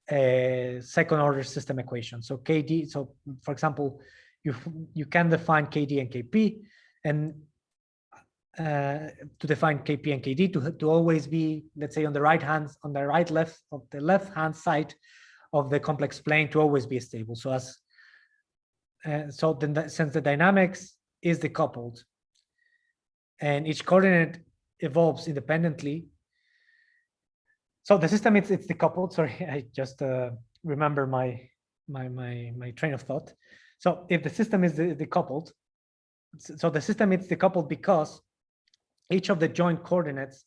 second order system equation. So KD, so for example, you can define KD and KP, and to define KP and KD to always be, let's say, on the left hand side of the complex plane, to always be stable. So since the dynamics is decoupled and each coordinate evolves independently, so the system it's decoupled. Sorry, I just remember my train of thought. So if the system is decoupled, so the system is decoupled because each of the joint coordinates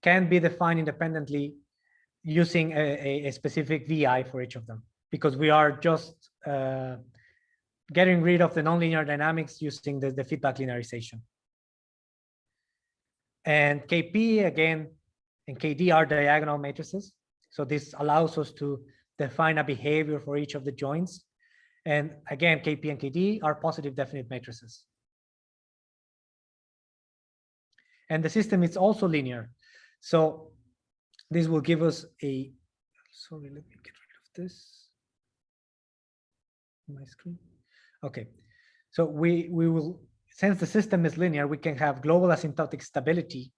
can be defined independently using a specific VI for each of them, because we are just getting rid of the nonlinear dynamics using the feedback linearization. And Kp, again, and Kd are diagonal matrices. So this allows us to define a behavior for each of the joints. And again, Kp and Kd are positive definite matrices. And the system is also linear. So this will give us a, sorry, let me get rid of this. My screen. Okay. So we will, since the system is linear, we can have global asymptotic stability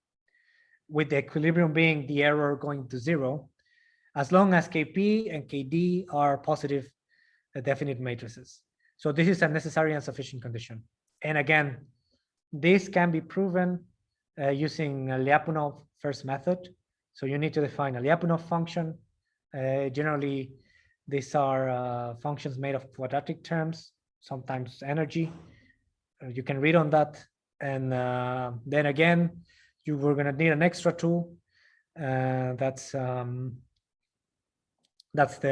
with the equilibrium being the error going to zero, as long as Kp and Kd are positive definite matrices. So this is a necessary and sufficient condition. And again, this can be proven using Lyapunov first method. So you need to define a Lyapunov function. Generally, these are functions made of quadratic terms, sometimes energy. You can read on that. And then again, you were going to need an extra tool. That's the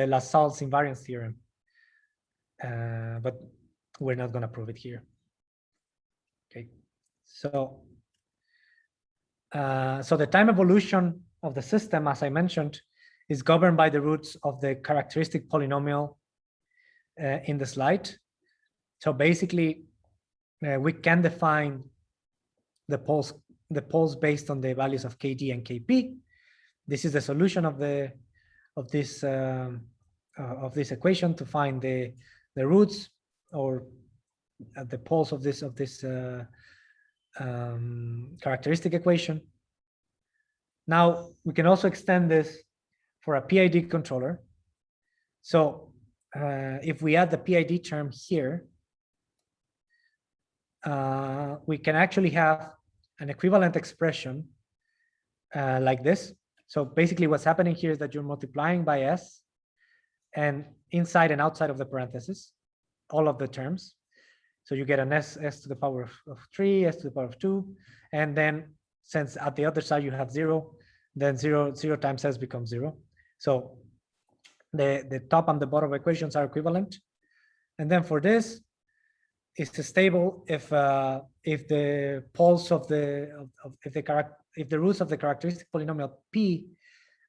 Lassalle's invariance theorem. But we're not going to prove it here. Okay, so the time evolution of the system, as I mentioned, is governed by the roots of the characteristic polynomial in the slide. So basically, we can define the poles based on the values of Kd and Kp. This is the solution of this equation to find the roots or the poles of this characteristic equation. Now we can also extend this for a PID controller. So if we add the PID term here, we can actually have an equivalent expression like this. So basically what's happening here is that you're multiplying by s, and inside and outside of the parentheses, all of the terms. So you get an s to the power of 3, s to the power of 2, and then since at the other side you have 0, then 0 times s becomes 0. So the top and the bottom equations are equivalent. And then for this, it's stable if the poles of if the roots of the characteristic polynomial p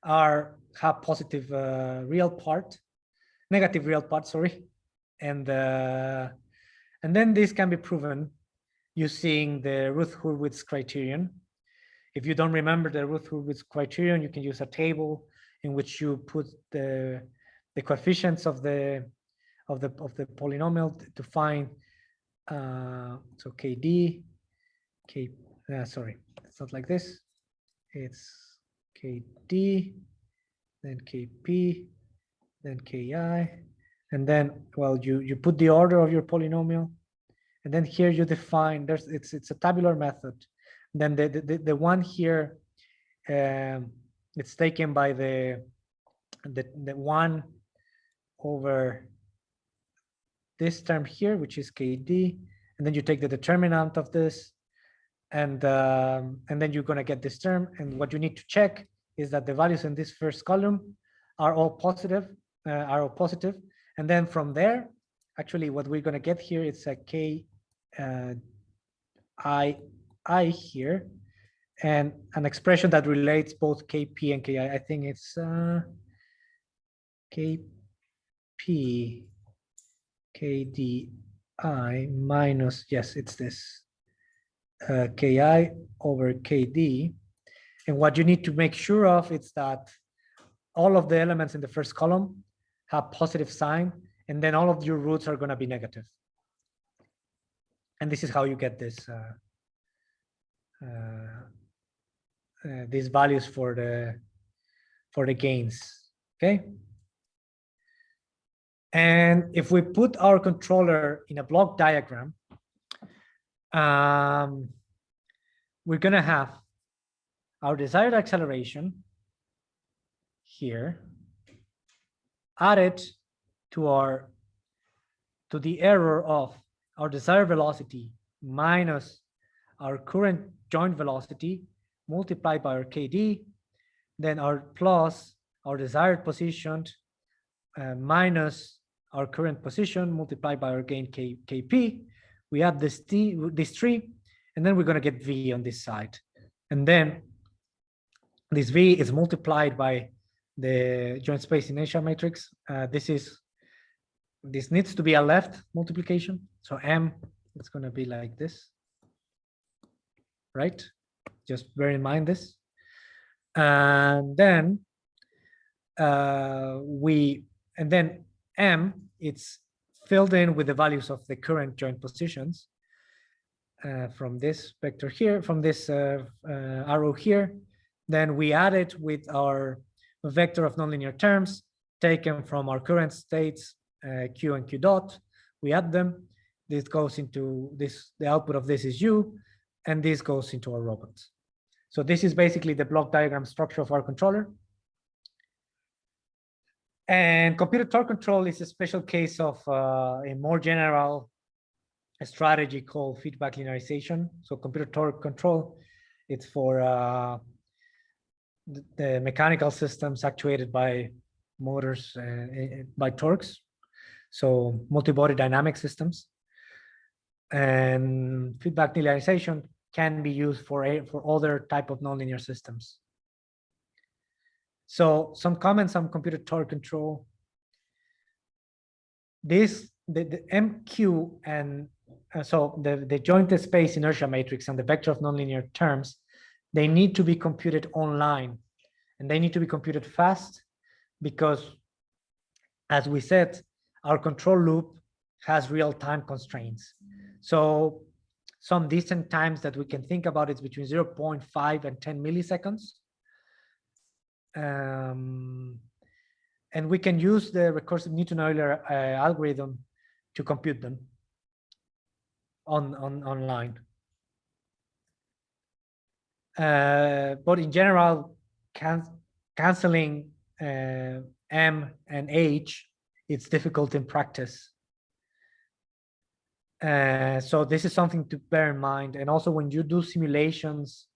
have positive negative real part, sorry, and then this can be proven using the Routh-Hurwitz criterion. If you don't remember the Routh-Hurwitz criterion, you can use a table in which you put the coefficients of the polynomial to find. So Kd, sorry, it's not like this. It's Kd, then Kp, then Ki, and then, well, you put the order of your polynomial, and then here you define. It's a tabular method. Then the one here, it's taken by the 1 over this term here, which is Kd, and then you take the determinant of this, and then you're going to get this term. And what you need to check is that the values in this first column are all positive, and then from there, actually, what we're going to get here is a Ki here, and an expression that relates both Kp and Ki. I think it's Kp Kdi minus, yes, it's this Ki over Kd. And what you need to make sure of is that all of the elements in the first column have positive sign, and then all of your roots are going to be negative. And this is how you get this these values for the gains. Okay. And if we put our controller in a block diagram, we're going to have our desired acceleration here added to the error of our desired velocity minus our current joint velocity multiplied by our Kd, then our plus our desired position minus our current position multiplied by our gain Kp. We add this 3, and then we're going to get V on this side. And then this V is multiplied by the joint space inertia matrix. This needs to be a left multiplication. So M, it's going to be like this, right? Just bear in mind this. And then M, it's filled in with the values of the current joint positions from this vector here, from this arrow here. Then we add it with our vector of nonlinear terms taken from our current states, Q and Q dot. We add them. This goes into this, the output of this is U, and this goes into our robot. So this is basically the block diagram structure of our controller. And computer torque control is a special case of a more general strategy called feedback linearization. So computer torque control, it's for the mechanical systems actuated by motors by torques. So multi-body dynamic systems. And feedback linearization can be used for other type of nonlinear systems. So some comments on computer torque control. The MQ and so the joint space inertia matrix and the vector of nonlinear terms, they need to be computed online, and they need to be computed fast because, as we said, our control loop has real-time constraints. So some decent times that we can think about is between 0.5 and 10 milliseconds. And we can use the recursive Newton-Euler algorithm to compute them online. But in general, canceling M and H, it's difficult in practice. So this is something to bear in mind. And also when you do simulations,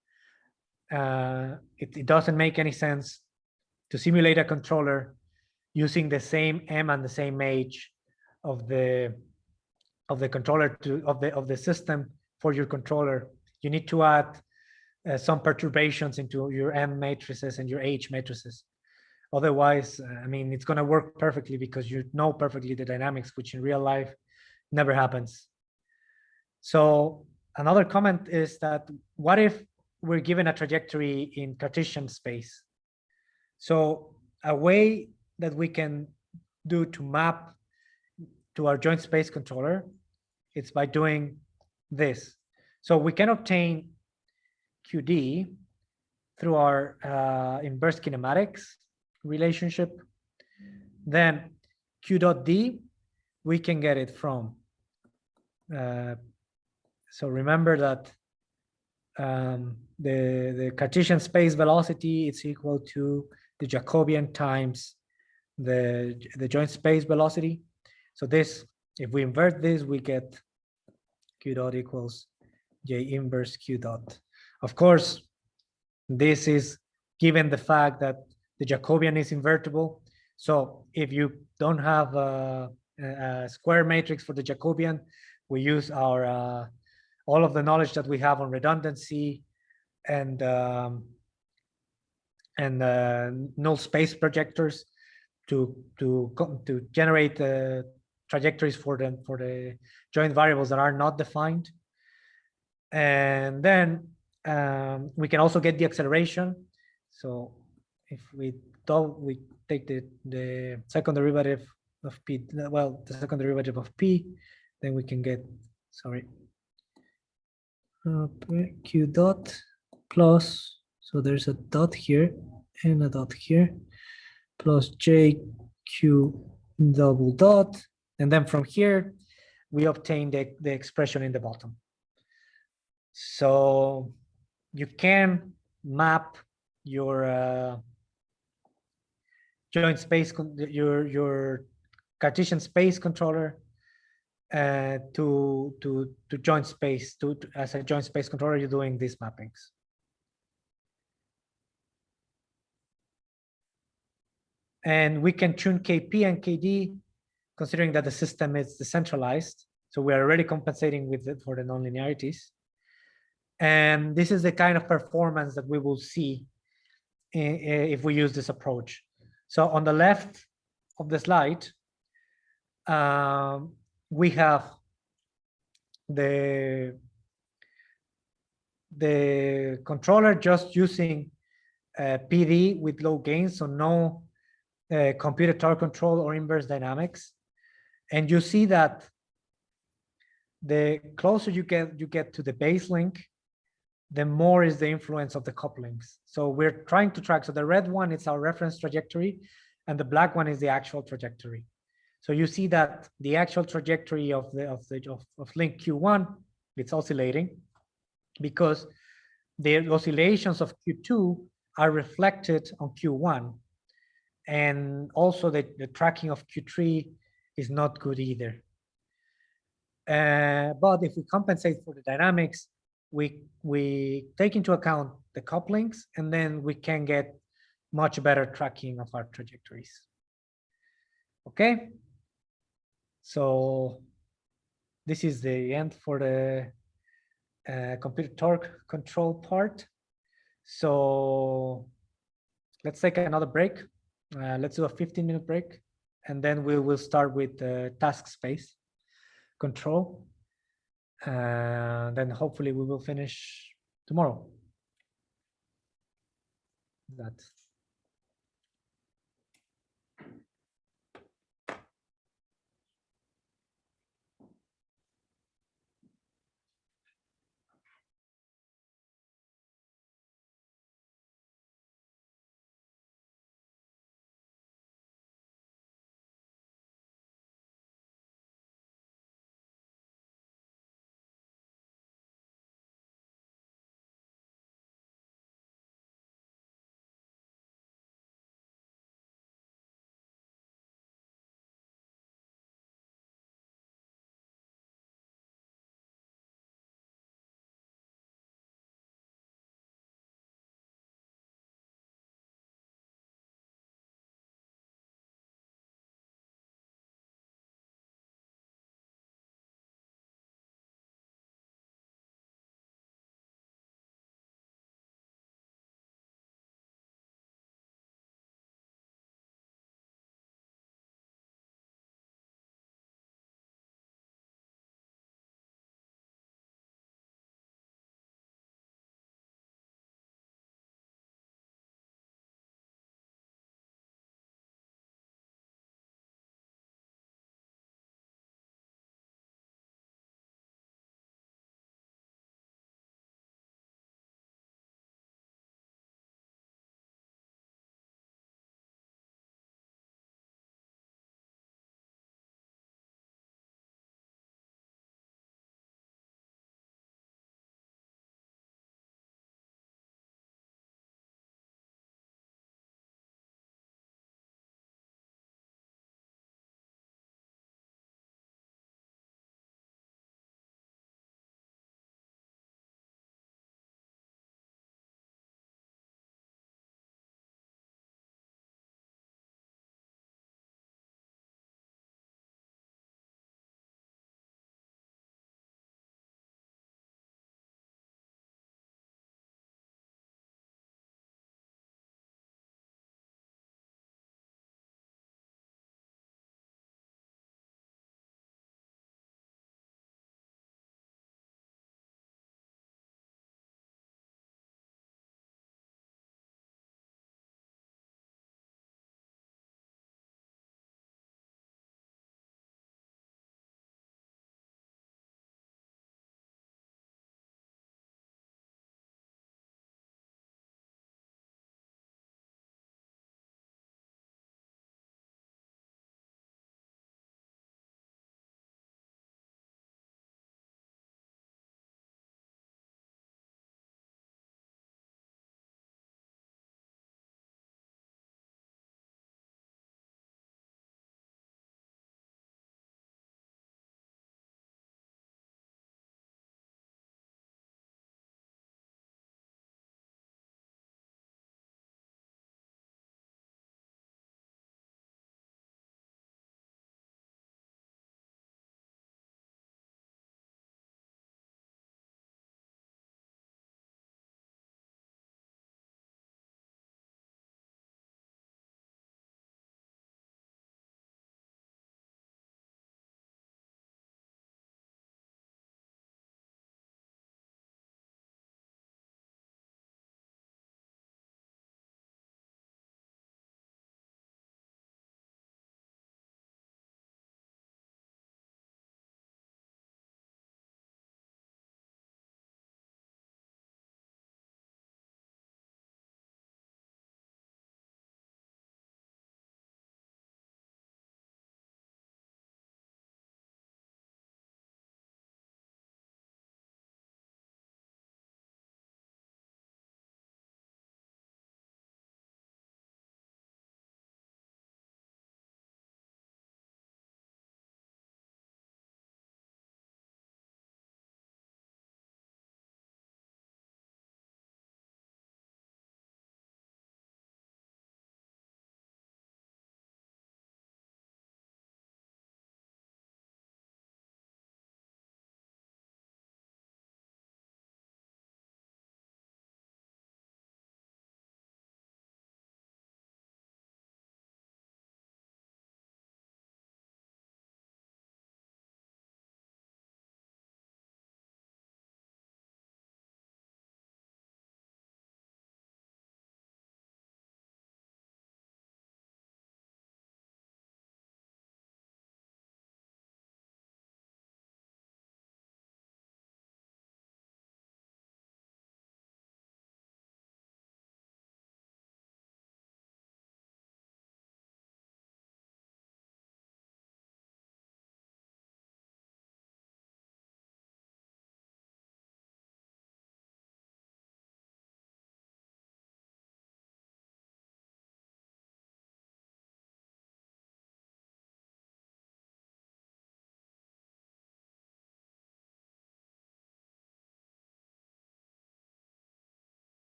it doesn't make any sense to simulate a controller using the same M and the same H of the controller of the system for your controller. You need to add some perturbations into your M matrices and your H matrices. Otherwise, I mean, it's going to work perfectly because you know perfectly the dynamics, which in real life never happens. So another comment is that what if we're given a trajectory in Cartesian space? So a way that we can do to map to our joint space controller, it's by doing this. So we can obtain QD through our inverse kinematics relationship. Then Q dot D, we can get it from, so remember that the Cartesian space velocity is equal to the Jacobian times the joint space velocity. So this, if we invert this, we get Q dot equals J inverse Q dot. Of course, this is given the fact that the Jacobian is invertible. So if you don't have a square matrix for the Jacobian, we use our all of the knowledge that we have on redundancy and null space projectors to generate trajectories for the joint variables that are not defined. And then we can also get the acceleration. So if we take the second derivative of P, well, the second derivative of P, then we can get, sorry, Q dot plus, so there's a dot here and a dot here, plus JQ double dot. And then from here, we obtain the expression in the bottom. So you can map your joint space, your Cartesian space controller to joint space, as a joint space controller, you're doing these mappings. And we can tune KP and KD, considering that the system is decentralized. So we are already compensating with it for the nonlinearities. And this is the kind of performance that we will see if we use this approach. So on the left of the slide, we have the controller just using PD with low gains, so no computed torque control or inverse dynamics. And you see that the closer you get to the base link, the more is the influence of the couplings. So we're trying to track. So the red one is our reference trajectory, and the black one is the actual trajectory. So you see that the actual trajectory of link Q1, it's oscillating because the oscillations of Q2 are reflected on Q1, and also the tracking of Q3 is not good either. But if we compensate for the dynamics, we take into account the couplings, and then we can get much better tracking of our trajectories. Okay, so this is the end for the computed torque control part. So let's take another break. Let's do a 15-minute break, and then we will start with the task space control. Then hopefully we will finish tomorrow. That.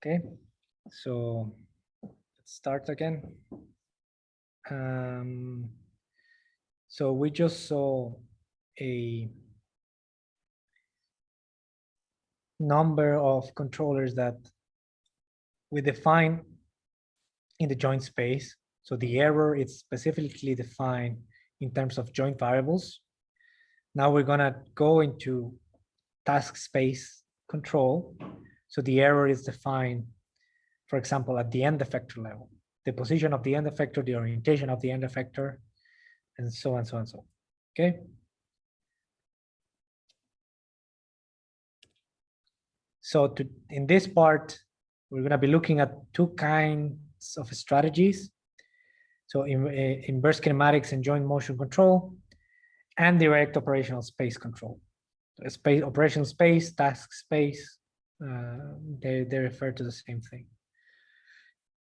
Okay, so let's start again. So we just saw a number of controllers that we define in the joint space. So the error is specifically defined in terms of joint variables. Now we're gonna go into task space control. So the error is defined, for example, at the end effector level, the position of the end effector, the orientation of the end effector, and so on, so on, so on. Okay. So in this part, we're going to be looking at two kinds of strategies. So inverse kinematics and joint motion control, and direct operational space control. Space, operational space, task space, they refer to the same thing.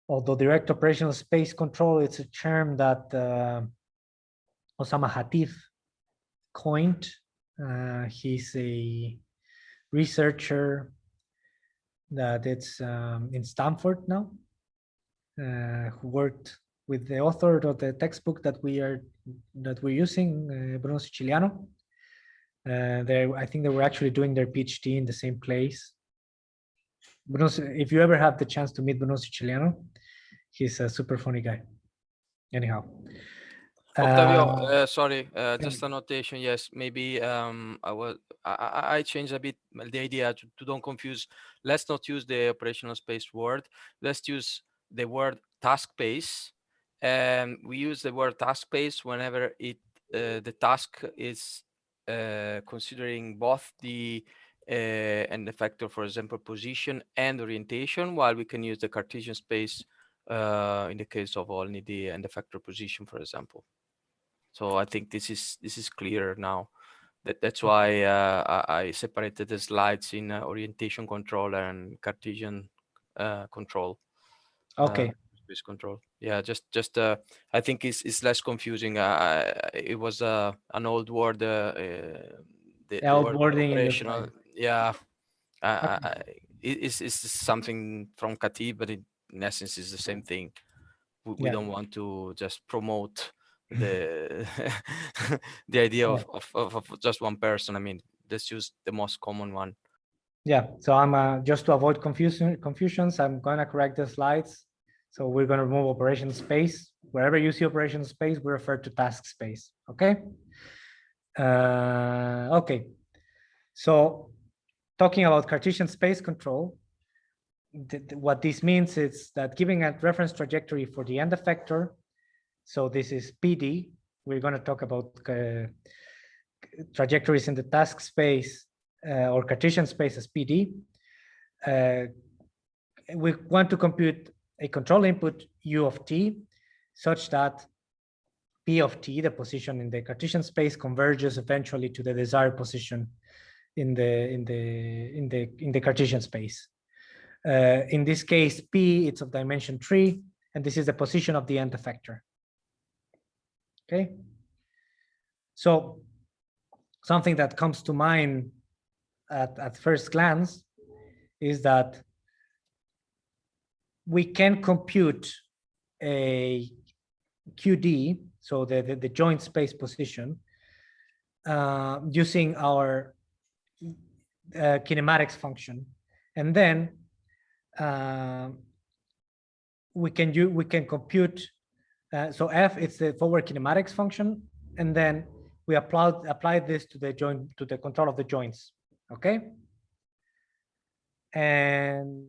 Although direct operational space control, it's a term that Osama Hatif coined. He's a researcher that it's in Stanford now, who worked with the author of the textbook that we're using, Bruno Siciliano. I think they were actually doing their PhD in the same place. Bruno, if you ever have the chance to meet Bruno Siciliano, he's a super funny guy. Anyhow. Octavio, sorry, just a notation. Yes, maybe I changed a bit the idea to don't confuse. Let's not use the operational space word. Let's use the word task space. And we use the word task space whenever the task is considering both the end effector, for example, position and orientation, while we can use the Cartesian space in the case of only the end effector position, for example. So I think this is clear now. That's why I separated the slides in orientation control and Cartesian control. Okay. Space control. Yeah, just I think it's less confusing. It was an old word. The old word wording operational. Yeah. Okay. It's something from Kati, but in essence, it's the same thing. We don't want to just promote the the idea of just one person. I mean, let's use the most common one. Yeah, so I'm just to avoid confusions, I'm gonna correct the slides. So we're gonna remove operation space. Wherever you see operation space, we refer to task space, okay? Okay, so talking about Cartesian space control, what this means is that giving a reference trajectory for the end effector, so this is PD, we're gonna talk about trajectories in the task space or Cartesian space as PD. We want to compute a control input U of t such that P of t, the position in the Cartesian space, converges eventually to the desired position in the Cartesian space. In this case, P, it's of dimension 3, and this is the position of the end effector. Okay. So something that comes to mind at first glance is that we can compute a QD, so the joint space position, using our kinematics function, and then we can compute. So F, it's the forward kinematics function, and then we apply this to the control of the joints. Okay, and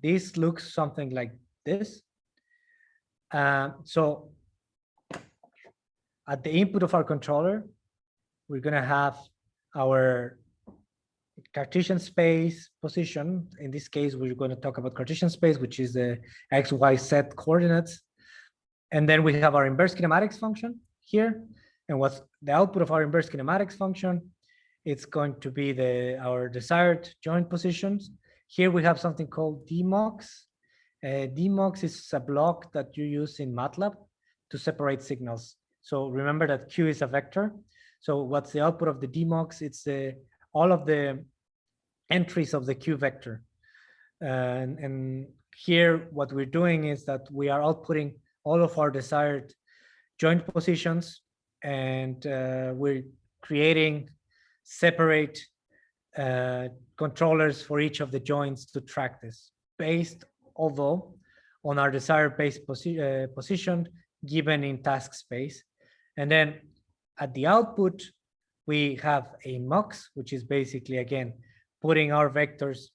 this looks something like this. So at the input of our controller, we're going to have our Cartesian space position. In this case, we're going to talk about Cartesian space, which is the x, y, z coordinates. And then we have our inverse kinematics function here. And what's the output of our inverse kinematics function? It's going to be our desired joint positions. Here we have something called DMOX. DMOX is a block that you use in MATLAB to separate signals. So remember that Q is a vector. So what's the output of the DMOX? It's all of the entries of the Q vector. And here, what we're doing is that we are outputting all of our desired joint positions, and we're creating separate controllers for each of the joints to track this, based although on our desired base position given in task space. And then at the output, we have a mux, which is basically, again, putting our vectors,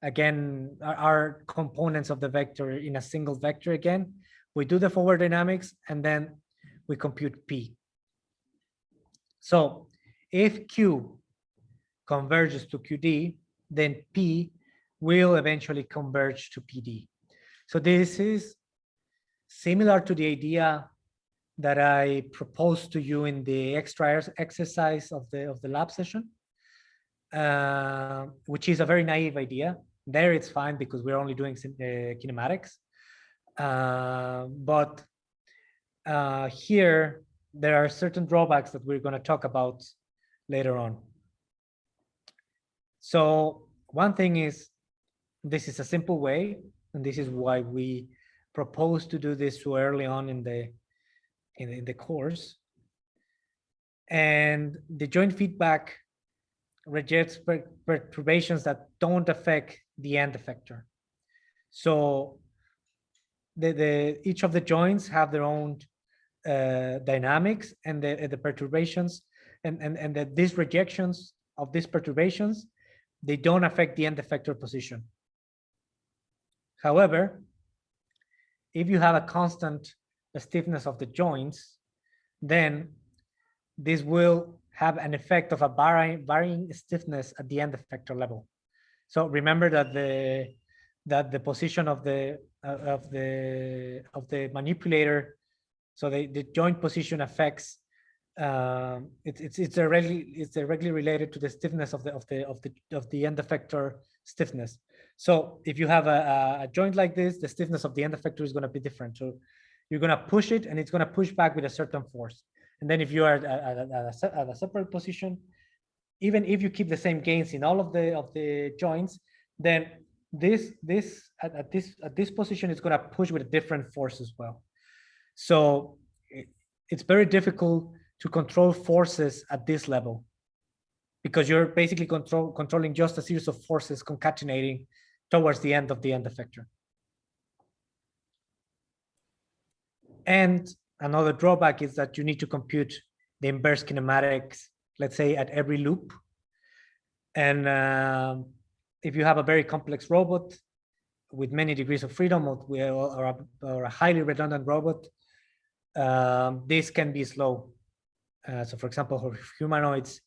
again, our components of the vector in a single vector again. We do the forward dynamics, and then we compute P. So if Q converges to QD, then P will eventually converge to PD. So this is similar to the idea that I proposed to you in the extra exercise of the lab session, which is a very naive idea. There it's fine because we're only doing kinematics. But here, there are certain drawbacks that we're going to talk about later on. So one thing is, this is a simple way, and this is why we propose to do this so early on in the course. And the joint feedback rejects perturbations that don't affect the end effector. So each of the joints have their own dynamics, and the perturbations, and these rejections of these perturbations, they don't affect the end effector position. However, if you have a constant stiffness of the joints, then this will have an effect of a varying stiffness at the end effector level. So remember that the position of the manipulator, so the joint position affects, it's directly related to the stiffness of the end effector stiffness. So if you have a joint like this, the stiffness of the end effector is going to be different. So you're going to push it, and it's going to push back with a certain force. And then if you are at a separate position, even if you keep the same gains in all of the joints, then at this position is going to push with a different force as well. So it's very difficult to control forces at this level, because you're basically controlling just a series of forces concatenating towards the end of the end effector. And another drawback is that you need to compute the inverse kinematics, let's say, at every loop. And if you have a very complex robot with many degrees of freedom, or a highly redundant robot, this can be slow. So for example, for humanoids,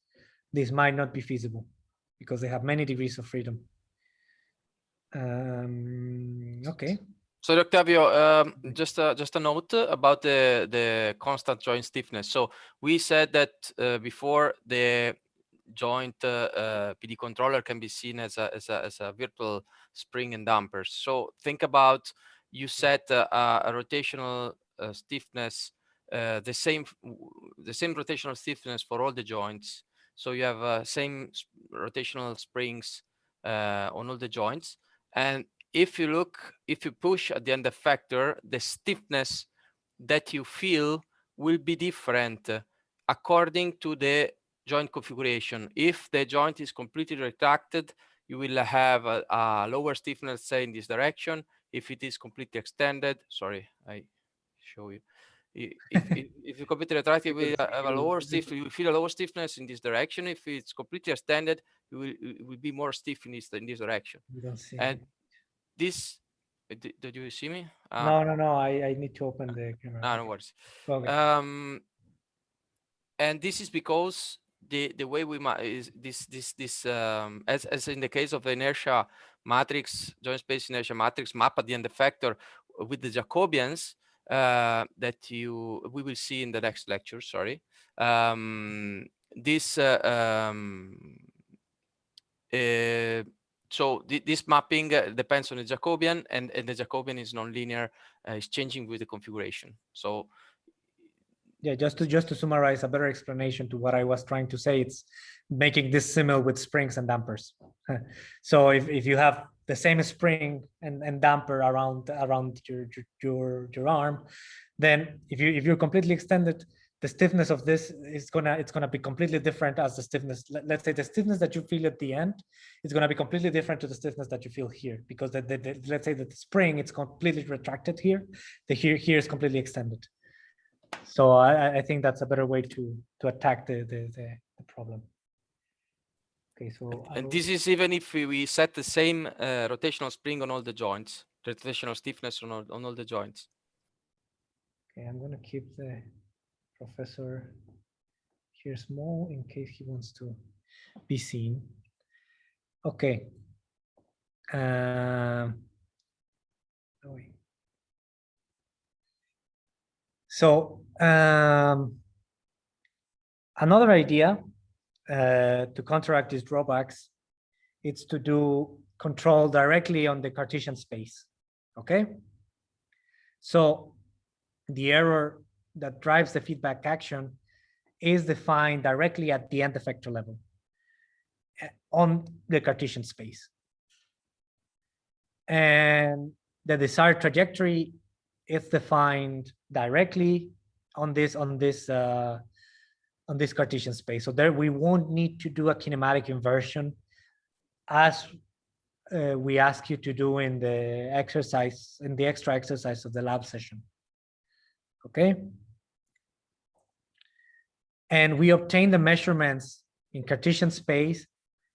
this might not be feasible because they have many degrees of freedom. Okay. So Octavio, just a note about the constant joint stiffness. So we said that before, the joint PD controller can be seen as a virtual spring and dampers. So think about, you set a rotational stiffness, the same rotational stiffness for all the joints. So you have same rotational springs on all the joints. And if you push at the end effector, the stiffness that you feel will be different according to the joint configuration. If the joint is completely retracted, you will have a lower stiffness, say, in this direction. If it is completely extended, sorry, I show you. If you completely retracted, you will have a lower stiffness. You will feel a lower stiffness in this direction. If it's completely extended, it will be more stiff in this direction. You don't see and me. This, did you see me? No, I need to open the camera. No worries. Okay. And this is because the way we is this as in the case of the inertia matrix, joint space inertia matrix map at the end effector with the Jacobians that we will see in the next lecture. Sorry. So this mapping depends on the Jacobian, and the Jacobian is nonlinear, is changing with the configuration. So yeah, just to summarize, a better explanation to what I was trying to say, it's making this similar with springs and dampers. So if you have the same spring and damper around your arm, then if you're completely extended, the stiffness of this is it's gonna be completely different as the stiffness. Let's say the stiffness that you feel at the end is gonna be completely different to the stiffness that you feel here, because let's say that the spring it's completely retracted here, the here is completely extended. So I think that's a better way to attack the problem. Okay, so and this is even if we set the same rotational spring on all the joints, rotational stiffness on all the joints. Okay, I'm gonna keep the professor here small in case he wants to be seen. Okay. So another idea to counteract these drawbacks is to do control directly on the Cartesian space. Okay. So the error that drives the feedback action is defined directly at the end effector level on the Cartesian space. And the desired trajectory is defined directly on this Cartesian space. So there we won't need to do a kinematic inversion as we ask you to do in the exercise, in the extra exercise of the lab session. Okay. And we obtain the measurements in Cartesian space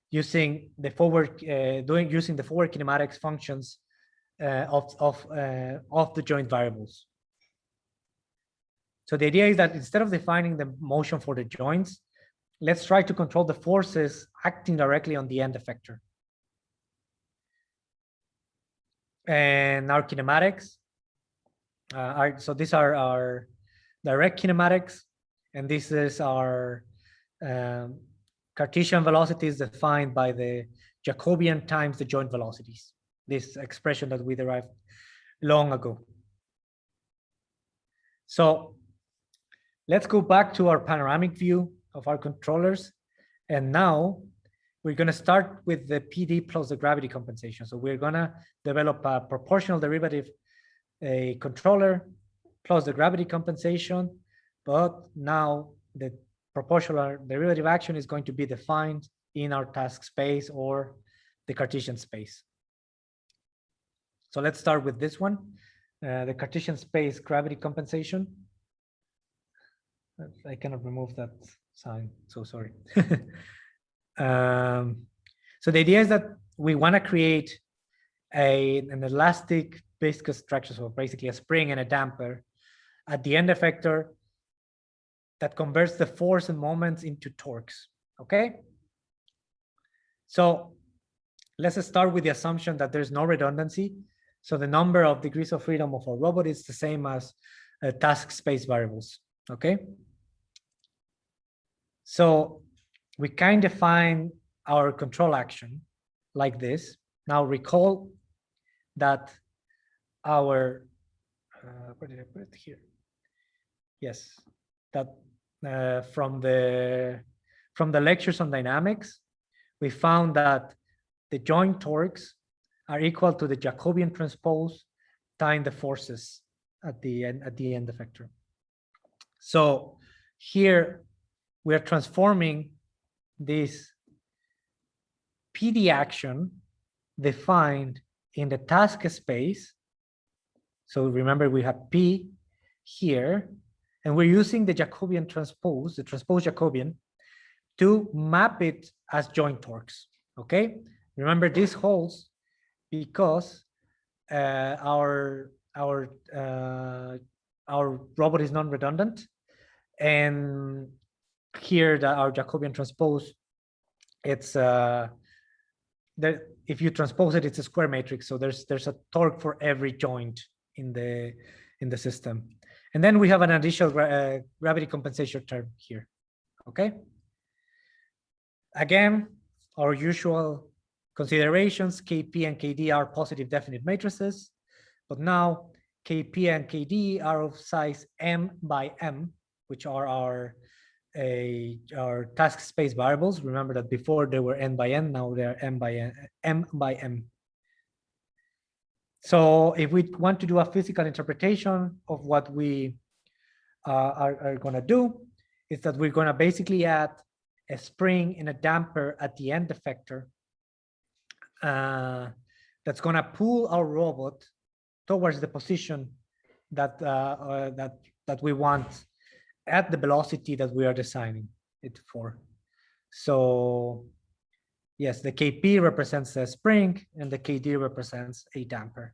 using the forward using the forward kinematics functions of the joint variables. So the idea is that instead of defining the motion for the joints, let's try to control the forces acting directly on the end effector. And our kinematics so these are our direct kinematics, and this is our Cartesian velocities defined by the Jacobian times the joint velocities, this expression that we derived long ago. So let's go back to our panoramic view of our controllers. And now we're going to start with the PD plus the gravity compensation. So we're going to develop a proportional derivative, a controller plus the gravity compensation. But now the proportional derivative action is going to be defined in our task space or the Cartesian space. So let's start with this one, the Cartesian space gravity compensation. I cannot remove that sign, so sorry. So the idea is that we want to create an elastic viscous structure, so basically a spring and a damper at the end effector that converts the force and moments into torques. Okay. So let's start with the assumption that there's no redundancy. So the number of degrees of freedom of our robot is the same as task space variables. Okay. So we can define our control action like this. Now recall that our, where did I put it here? Yes, that from the lectures on dynamics, we found that the joint torques are equal to the Jacobian transpose times the forces at the end effector. So here we are transforming this PD action defined in the task space. So remember we have P here, and we're using the Jacobian transpose, the transpose Jacobian, to map it as joint torques. Okay, remember this holds because our robot is non-redundant, and here our Jacobian transpose, it's if you transpose it, it's a square matrix. So there's a torque for every joint in the system, and then we have an additional gravity compensation term here. Okay. Again, our usual considerations: KP and KD are positive definite matrices, but now KP and KD are of size m by m, which are our task space variables. Remember that before they were n by n, now they're m by m. So if we want to do a physical interpretation of what we are going to do, is that we're going to basically add a spring and a damper at the end effector that's going to pull our robot towards the position that that we want at the velocity that we are designing it for. So yes, the Kp represents a spring and the Kd represents a damper.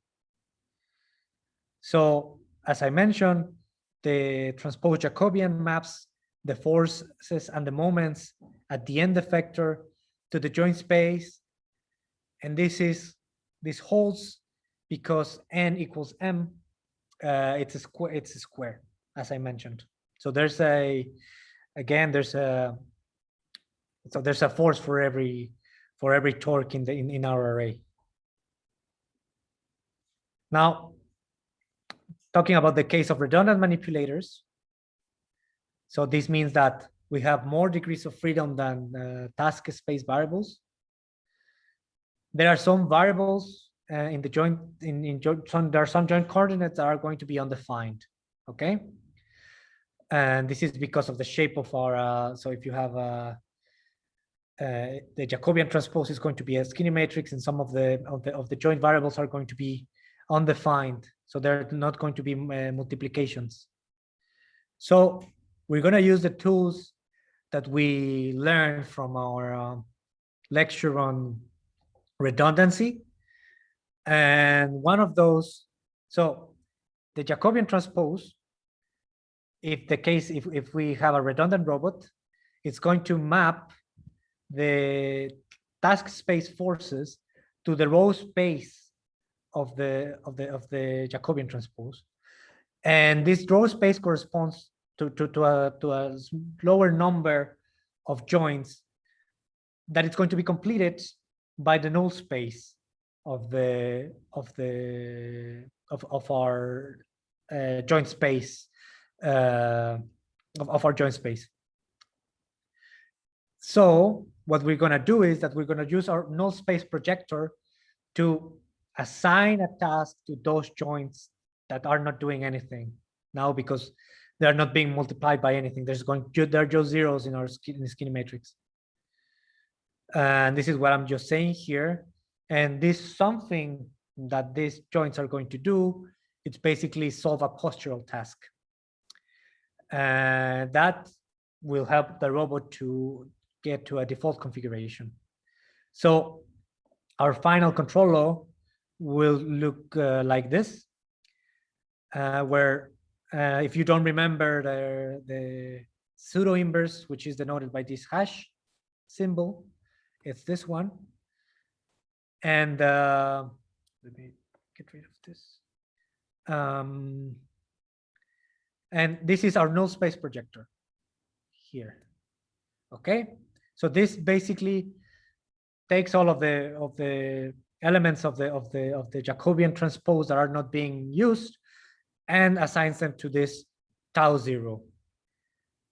So as I mentioned, the transpose Jacobian maps the forces and the moments at the end effector to the joint space. And this holds because n equals m. It's a square, as I mentioned. So there's a force for every torque in our array. Now, talking about the case of redundant manipulators. So this means that we have more degrees of freedom than task space variables. There are some variables in the joint there are some joint coordinates that are going to be undefined. Okay, and this is because of the shape of our. So if you have the Jacobian transpose is going to be a skinny matrix, and some of the joint variables are going to be undefined, so they're not going to be multiplications. So we're going to use the tools that we learned from our lecture on redundancy, and one of those. So the Jacobian transpose, if we have a redundant robot, it's going to map the task space forces to the row space of the Jacobian transpose, and this row space corresponds to a lower number of joints that it's going to be completed by the null space of our joint space of our joint space. So what we're going to do is that we're going to use our null space projector to assign a task to those joints that are not doing anything now, because they're not being multiplied by anything. They're just zeros in our skinny matrix. And this is what I'm just saying here. And this something that these joints are going to do, it's basically solve a postural task. And that will help the robot to get to a default configuration. So our final control law will look like this, where if you don't remember the pseudo inverse, which is denoted by this hash symbol, it's this one. And let me get rid of this. And this is our null space projector here. Okay, so this basically takes all of the elements of the Jacobian transpose that are not being used and assigns them to this tau 0.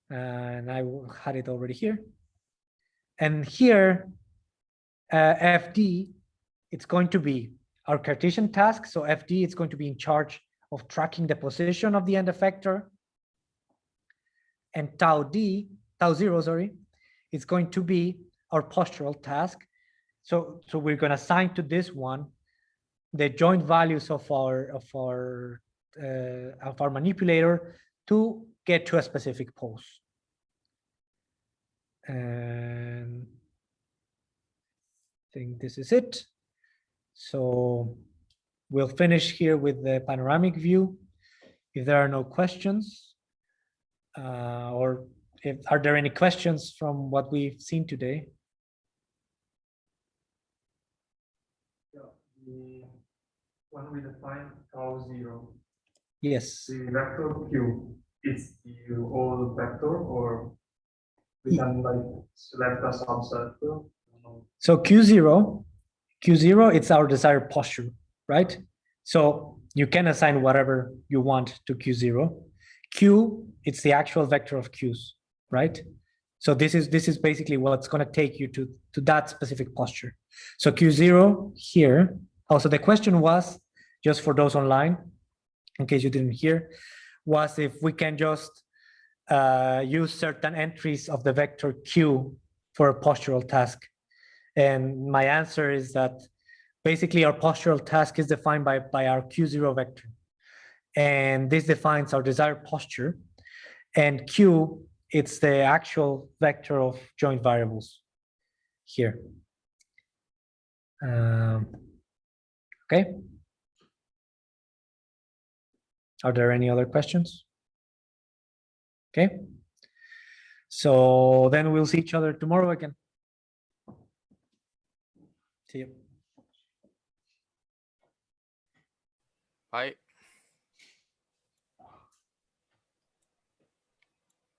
And I had it already here. And here, FD, it's going to be our Cartesian task. So FD is going to be in charge of tracking the position of the end effector. And tau 0, sorry, it's going to be our postural task. So we're going to assign to this one the joint values of our manipulator to get to a specific pose. And I think this is it. So we'll finish here with the panoramic view. If there are no questions, or are there any questions from what we've seen today? When we define tau 0, Yes. the vector q is the whole vector, or we can like select a subset? So Q0, it's our desired posture, right? So you can assign whatever you want to Q0. Q, it's the actual vector of Qs, right? So this is basically what's going to take you to that specific posture. So Q0 here. Also, the question was just for those online, in case you didn't hear, was if we can just use certain entries of the vector Q for a postural task. And my answer is that basically our postural task is defined by our Q0 vector. And this defines our desired posture. And Q, it's the actual vector of joint variables here. Okay. Are there any other questions? Okay. So then we'll see each other tomorrow again. See you. Bye.